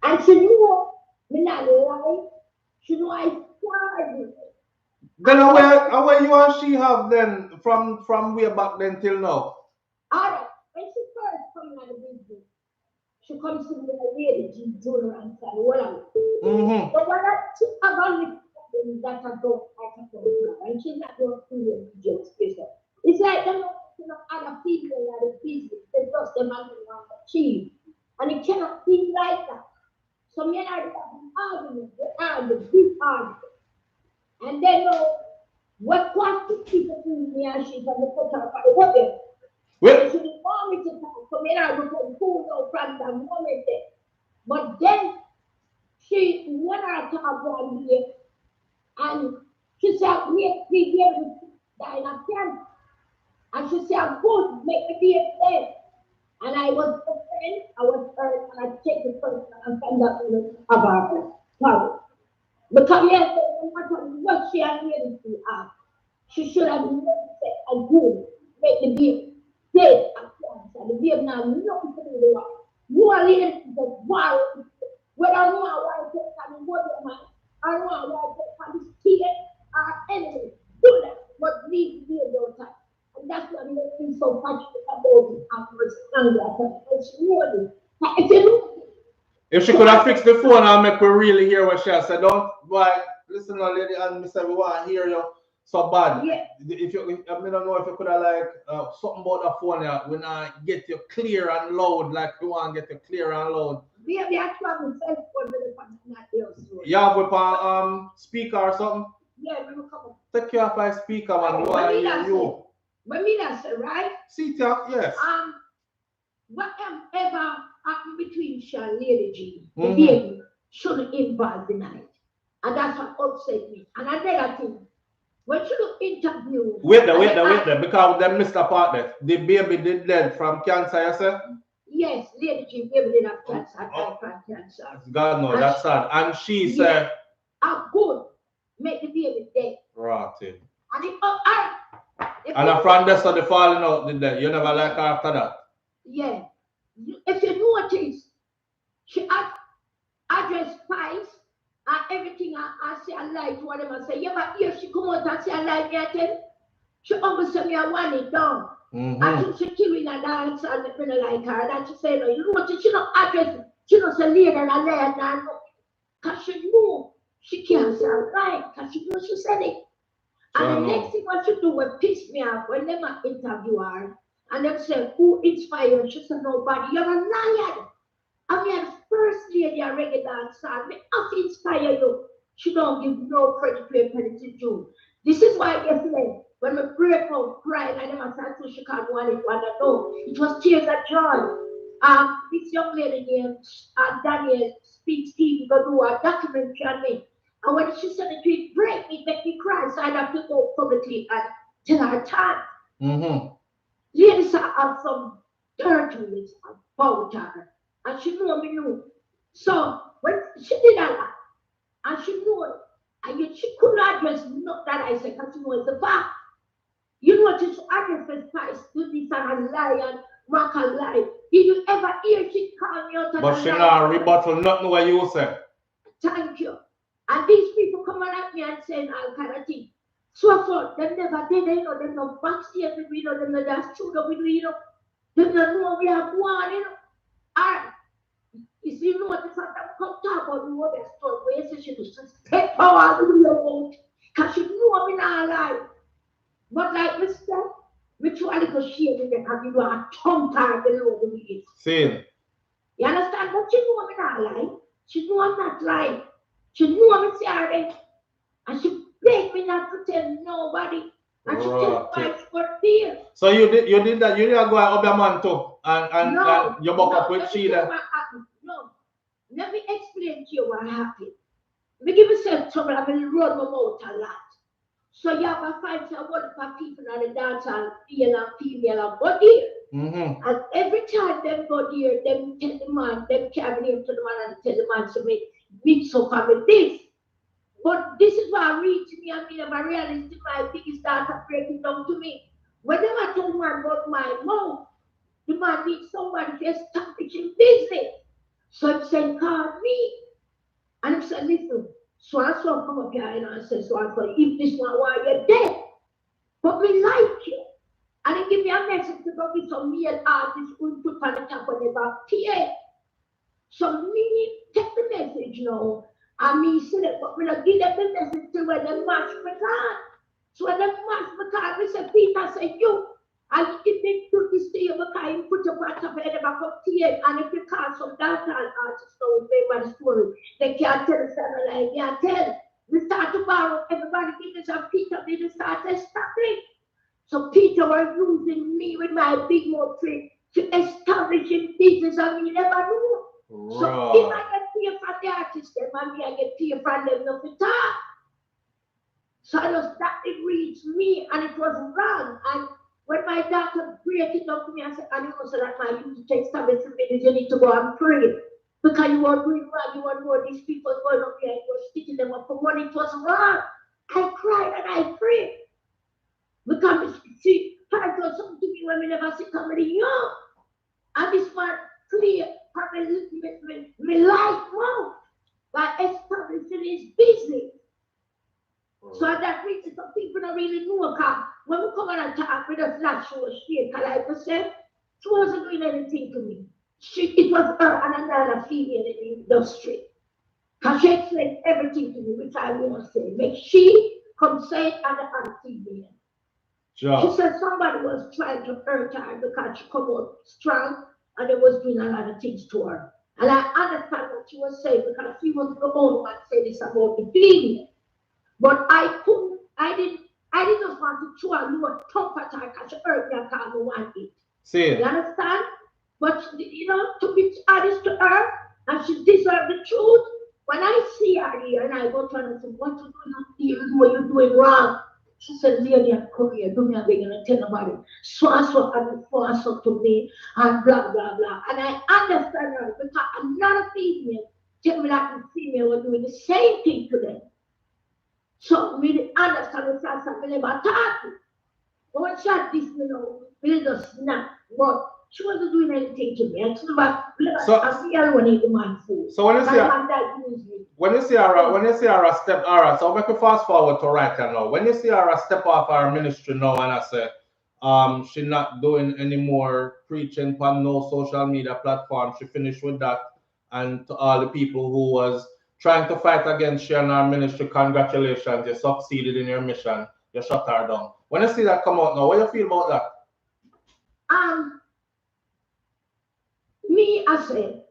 And she knew me not lie, she knew I started it. Then where you and she have then from way back then till now? Alright, when she first coming out of business, she comes to me a lady, she do and said, well, but when I took about that I don't and she's not going to do the jokes. It's like them other people that are business, they just them want to achieve. And it cannot be like that. So me and I have an argument, big argument. And then what people do me and she's on the put her for the woman. Well, she didn't want me to talk. So me and I was pull out from that moment there. But then she went out to one day and she said, we gave me die in a can. And she said, good, make me be a friend. And I was a friend, I was hurt, and I take the person and find out about her. Because yes, no matter what she had ready to ask, she should have never said a good, make the baby dead at once. And the baby now nothing to do with her. You are leading the war. Whether I know I want to take and what the man, I know I want to take and steal our enemy. Do that, but leave the baby daughter. And that's what makes me so passionate about it. I understand that. It's really, if you look. If she could have fixed the phone and make we really hear what she has said, don't boy, listen lady and Mr. We want to hear you so bad. Yeah. If you I don't know if you could have like something about the phone here, when I get you clear and loud, like we want to get you clear and loud. We have the actual cell phone with the phone not there. You have with speaker or something? Yeah, we will come. Take care of my speaker man. We want to hear you. But me that's right? See yes. Whatever happened between Sean and Lady G, the baby shouldn't involve the night. And that's what upset me. And another thing, when she look interview. Wait there, because they missed a part there. The baby did dead from cancer, you say? Yes, Lady G, baby did have cancer, died from cancer. God knows, that's sad. And she said, I'm good, make the baby dead. Rotten. And and from there, so the falling out, did that? You never like her after that? Yeah. If you notice, she addressed spies and everything I say I like to them and say, yeah, but here she come out and say I like me again. She always say me I want it down. And she came in a dance and the people like her. And she said, no, you know what, she don't address, she don't say later and later and because she knew she can't say right, because she knew she said it. And the next thing what she do was piss me off when they interview her. And they said, who inspired? She said, nobody, you're a liar. I mean, the first lady a reggae dancer, me have to inspire you. She don't give no credit where credit is due. This is why yesterday, when we break out crying, I never said to Chicago and it was no. It was tears of joy. This young lady named Daniel Speaks TV go do a documentary on me. And when she said it, it break me, make me cry. So I have to go publicly and tell her time. Ladies have some dirtiness about her. And she knew me knew. So when she did that, and she knew it, and yet she couldn't address not that I said, because she knows the fact. You know, just address the spice, do this and a lie and mock a lie. Did you ever hear she call me out and but she not rebuttal nothing what you say. Thank you. And these people come at me and saying all kind of things. So them never did, you know, them no backstage with me, you know, them no just chewed up with me, you know. Them no know we have one, you know. Alright. You see, you know what the fact that come talk about the word that store where you say she was just take power to your own. Because she knew I'm in our life. But like Mr. We try to share with them and we do a tongue tie below the knees. Same. You understand? But she knew I'm in our life. She knew I'm not lying. She knew I'm in CRA. And she begged me not to tell nobody. And she took my for fear. So you did that, you didn't go up your man too and you buck up with Sheila. No. Let me explain to you what happened. Me give myself trouble, I've been run my mouth a lot. So you have a fight for people on the dance and male and female and go there. And every time them go there, them tell the man, them carry him to the man and tell the man to make mix up with this. But this is what reached me and me never realized my biggest daughter breaking down to me. Whenever I tell the man about my mouth, the man needs somebody to establish in business. So he said, call me. And he said, listen, so I saw come up here and I said, so I thought, if this one while you're dead, but we like you. And he give me a message to go get some male artists who put on the top of the back PA. So me take the message now. And me said, but we don't give them the message till when they match my car. So when they match my car, we said, Peter said, you. And if they do this to you, because you put your part of the back of TA, and if you call some dancehall artists don't remember the story, they can't tell the story like they can't tell. We start to borrow, everybody give us a Peter, they start establishing. So Peter was using me with my big mouth to establish in business, and we never knew. So if I get paid from the artists, then I get paid from them not to talk. So I just that it reached me, and it was wrong. And when my daughter break it up to me, I said, and you know, so that my you take establish in business, you need to go and pray. Because you are doing wrong, you want more these people going up here and you're sticking them up for money. It was wrong. I cried and I prayed. Because see, God does something to me when we never see comedy young. And this man clear me life more by establishing his business. So that reason some people don't really know because when we come on and talk with us, not sure she like I said, she wasn't doing anything to me. It was her and another female in the industry. Because she explained everything to me, which I won't say. Make she come say it and the other female. Sure. She said somebody was trying to hurt her because she come out strong and they was doing a lot of things to her. And I understand what she was saying because she was the only one saying this about the female. But I didn't just want to throw a little thump at her because she hurt me and call me one it. See. You understand? But you know, to be honest to her, and she deserved the truth. When I see her here and I go to her and say, what you doing? What you doing wrong? She said, lady, come here, do me a beg and tell nobody. So and so to me, and blah, blah, blah. And I understand her because another female tell me that the female was doing the same thing to them. So we understand the fact that we never talking. But when she had this, you know, we just snap. But she wasn't doing anything to me. And she never, I see her when the man food. So when you see her step, alright, so make a fast forward to right now. When you see her step off our ministry now and I say, She not doing any more preaching on no social media platform. She finished with that. And to all the people who was trying to fight against she and our ministry, congratulations, you succeeded in your mission. You shut her down. When you see that come out now, what do you feel about that? Me, I say,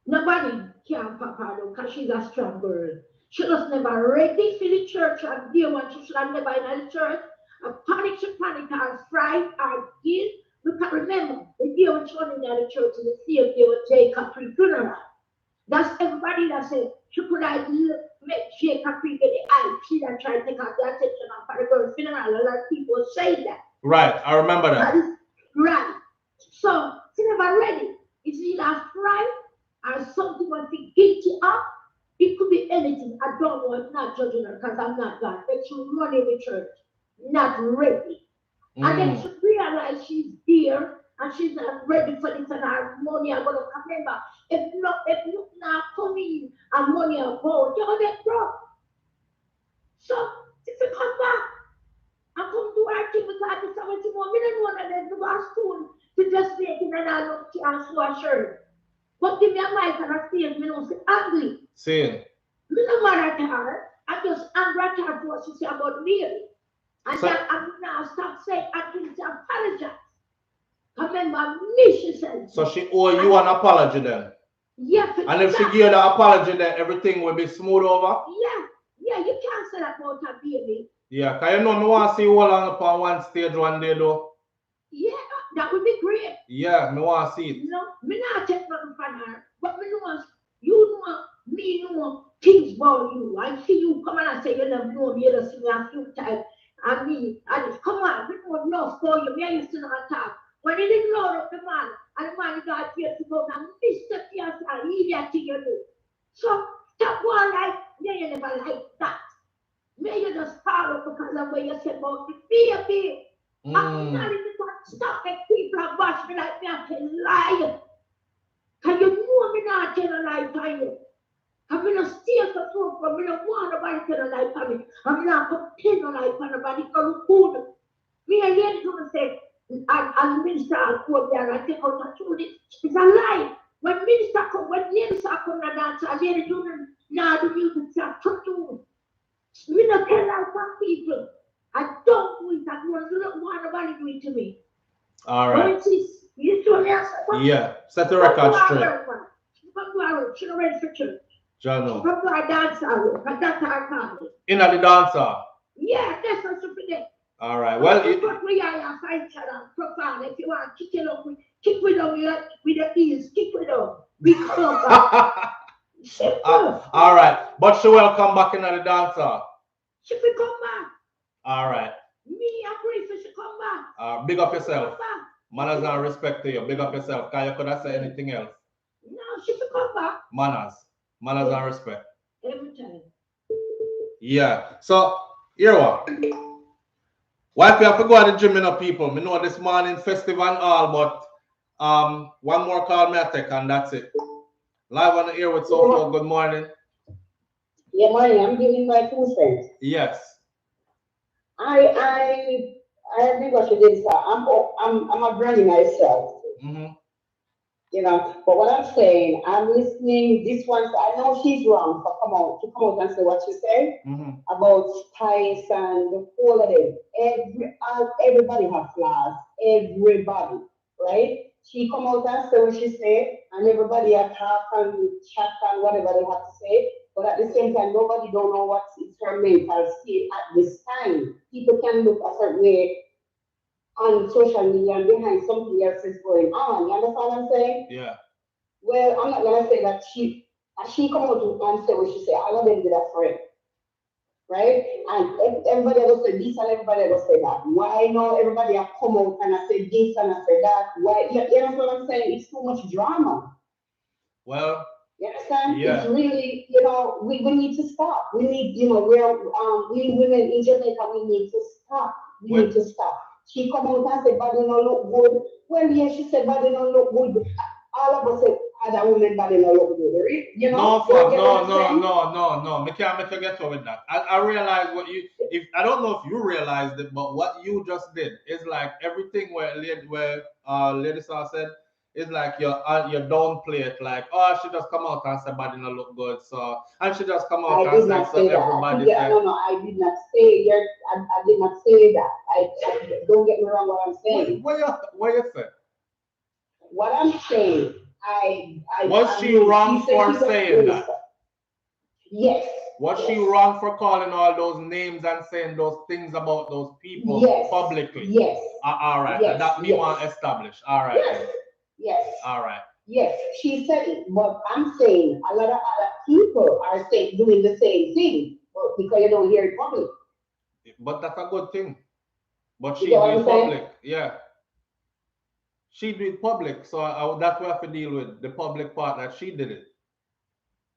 nobody can pop her down because she's a strong girl. She was never ready for the church and day one she should have never in the church. A panic, she panic, or fright, or guilt. Because remember, the day when she went in the church is the same day when Jacob funeral. That's everybody that said she could have make Jacob get the eye. She done tried to take out the attention of the girl's funeral. A lot of people say that. Right, I remember that. Right. So she never ready. It's either fright or something what be guilty of. It could be anything. I don't know. I'm not judging her because I'm not God. But she run in the church, not ready. And then she realized she's there and she's not ready for this and her money are going to come. Remember, if you not come in and money are going, you're going to get broke. So if you come back and come to our team because it's 70 more million and then to our school to just make it and I don't and so a shirt. But give me a mic and I say, me know, say angry. Saying. Me no mad at her. I just angry at her for what she say about Mary. And so, then I'm now stop saying until she apologize. Remember me, she said. So she owe you an apology then? Yes. And if she give you the apology, then everything will be smooth over? Yeah, you can't say that about her baby. Yeah, because you know, I want to see you all on upon one stage one day though. Yeah, that would be great. Yeah, I want to see it. No, me not take nothing from her, but me know you know me know things about you. I see you come and I say you never know me, you just see me a few times. And me, I just come on, we know enough for you. Me I used to know talk. When he didn't load up the man, and the man got here to go and Mr. Pierce and leave that thing you do. So stop one like you never like that. May you just follow because of what you said about the baby. I'm not even going to stop that people are bash me like me and say lie. Because you know me not tell a lie to you. I'm going to steal for food, but I don't want nobody to tell a lie to me. I'm not going to tell a lie to nobody because it's good. Me and you going to say, as minister, I'll go there and take out a truth. It's a lie. When minister come, when minister come and dance, I hear you now the music, it's a truth. Me not tell out some people. I don't do it. I don't want nobody do it to me. All right. But you saw me as yeah, set the record straight. She's not ready for church. Jano. Come to our dancer. That's our party. In the dancer? Yeah, that's what she did. All right. Well, if you want to kick it up, kick with them with the ears, kick with them. All right. But she will come back in the dancer. She will come back. All right. Me, I pray for she come back. Big up yourself. Manners and respect to you. Big up yourself. Because you could have said anything else. No, she will come back. Manners and respect. Every time. Yeah. So, here what? Why we have to go to the gym, you know, people? I know this morning festival and all, but one more call me I take and that's it. Live on the air with SouFLo. Good morning. Yeah, morning. I'm giving my 2 cents. Yes. I think what you did, sir. I'm a granny myself. You know, but what I'm saying, I'm listening. This one, I know she's wrong for come out and say what she said about Spice and all of them. Everybody has flaws. Everybody, right? She come out and say what she said, and everybody attack and chat and whatever they have to say. But at the same time, nobody don't know what is her mental state at this time. People can look a certain way on social media and behind something else is going on. You understand what I'm saying? Yeah. Well, I'm not gonna say that she come out and say what she said. All of them did that for it. Right? And everybody else say this and everybody else say that. Why not everybody have come out and I say this and I say that? Why you understand what I'm saying? It's too much drama. Well, you understand? Yeah. It's really, you know, we need to stop. We need, you know, we women in Jamaica, we need to stop. We need to stop. She come out and said, body don't look good. Well, yeah, she said, body don't look good. All of us say, other women body no look good. You know? No. Me can't make you get over with that. I realize what you, if I don't know if you realized it, but what you just did is like everything where Lady Star said is like you downplay it, like, oh, she just come out and say body no look good, so, and she just come out and say so everybody said. No, I did not say I did not say that. I don't get me wrong what I'm saying. What you say? What I'm saying, was she wrong for saying that? Yes. Was she wrong for calling all those names and saying those things about those people publicly? Yes. All right. Yes. That me want to establish. All right. Yes. All right. Yes, she said it, but I'm saying a lot of other people are doing the same thing because you don't hear it public. But that's a good thing. But she did public, yeah. She did public, so that's what I have to deal with, the public part that she did it.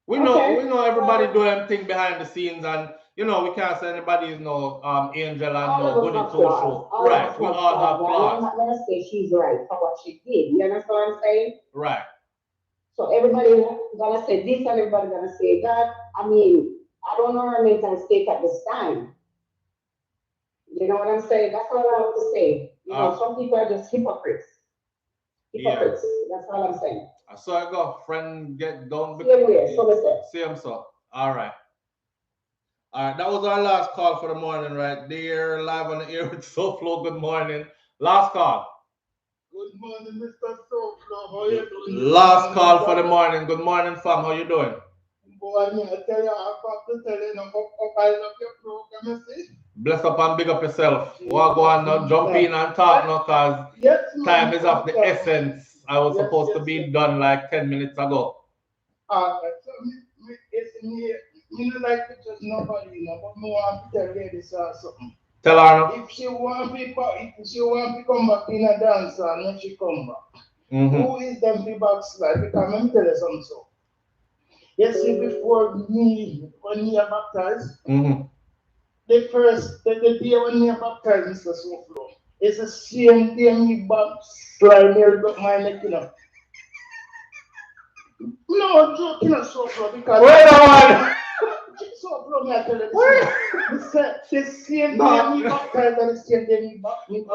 We know everybody do them thing behind the scenes, and we can't say anybody is no angel and no goody two show. Right, we all have flaws. I'm not gonna say she's right for what she did. You understand what I'm saying? Right. So everybody gonna say this and everybody gonna say that. I mean, I don't know her mental state at this time. You know what I'm saying? That's all I have to say. Some people are just hypocrites. Hypocrites. Yeah. That's all I'm saying. So I go, friend, get down. Same so. All right. That was our last call for the morning, right there, live on the air with SouFLo. Good morning. Last call. Good morning, Mr. SouFLo. How you doing? Last call for the morning. Good morning, fam. How you doing? Boy, I tell you, I have to tell you, I love your program, you see? Bless up and big up yourself. Go on now, jump in and talk now, because time is of the essence. I was supposed to be done like 10 minutes ago. So me don't like to judge nobody, but me want to tell ladies something. Tell her. If she want to come back in a dance, and she come back. Who is them to backslide? Because let me tell you something. So. You see, before me, when me are baptized, the day when me are baptized, Mr. SouFLo, it's the same day me backslide, nearly got my neck, No, joking at SouFLo, because... Wait on! SouFLo, me I tell you this. The same day me baptized and the same day me baptized.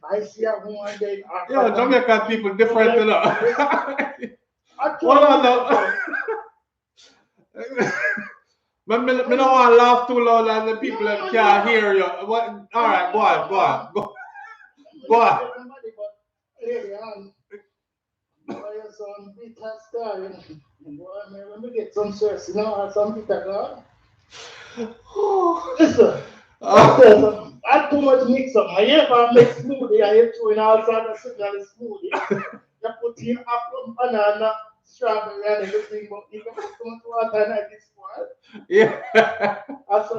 I see a woman there. Yo, Jamaican people different enough. What on now? Me don't want to laugh too loud and the people can't hear you. What? All right, go on. Go on. Some bitter story. When we get some stress, some bitter God. Listen, I too much mix up. I ever make smoothie, I have to in all sorts of smoothie. You put in apple, banana, strawberry, and everything, but you can put too much water in this one. Yeah.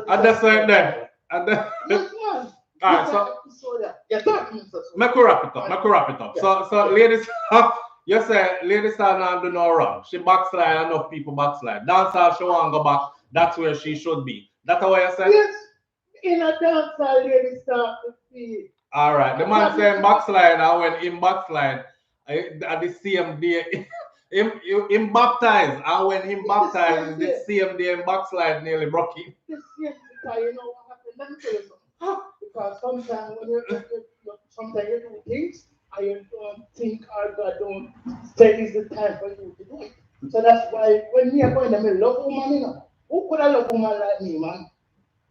And that's right there. Yes, man. All right, so you're talking, Mr. Make her wrap it up. Yeah. So ladies, you say ladies are not do no wrong. She backslide, enough people backslide. Dancehall, she want to go back. That's where she should be. That's what you say? Yes. In a dancehall, ladies start to see. All right. The man saying backslide, and when him backslide, at the same day, him baptized, and when him baptized, the same day him backslide nearly broke him. Yes, because you know what happened. Let me tell you something. Because sometimes when you do things, and you don't think or God don't say it's the time for you to do it. So that's why when me are going to love woman, who could I love woman like me, man?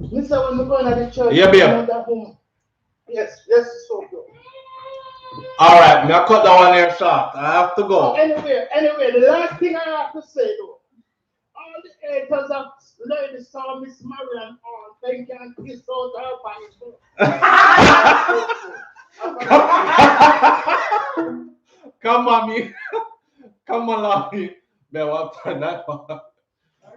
Mr. When we go to the church, that woman. Yes, so good. All right, me I cut that one here short. I have to go. Anyway, the last thing I have to say though, all the haters of Lady Star, Miss Marion Hall, they can kiss out her Bible. Come on, me. Come on, me. They want to turn that one.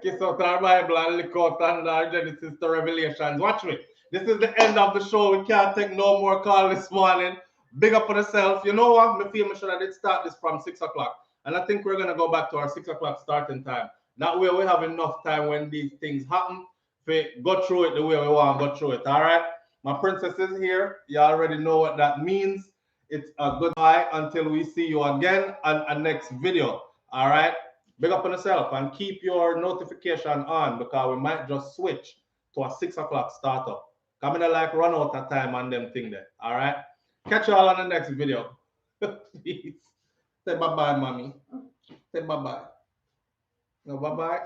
Kiss out our Bible and lick out and our Genesis to Revelations. Watch me. This is the end of the show. We can't take no more call this morning. Big up on yourself. You know what? I feel me sure I did start this from 6 o'clock. And I think we're going to go back to our 6 o'clock starting time. That way we have enough time when these things happen to go through it the way we want to go through it. All right? My princess is here. You already know what that means. it's a goodbye until we see you again on a next video. All right. Big up on yourself and keep your notification on because we might just switch to a 6 o'clock startup. Coming to like run out of time on them thing there. All right. Catch you all on the next video. Peace. Say bye-bye, mommy. Say bye-bye. No, bye-bye.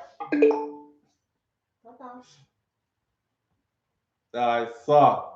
I saw.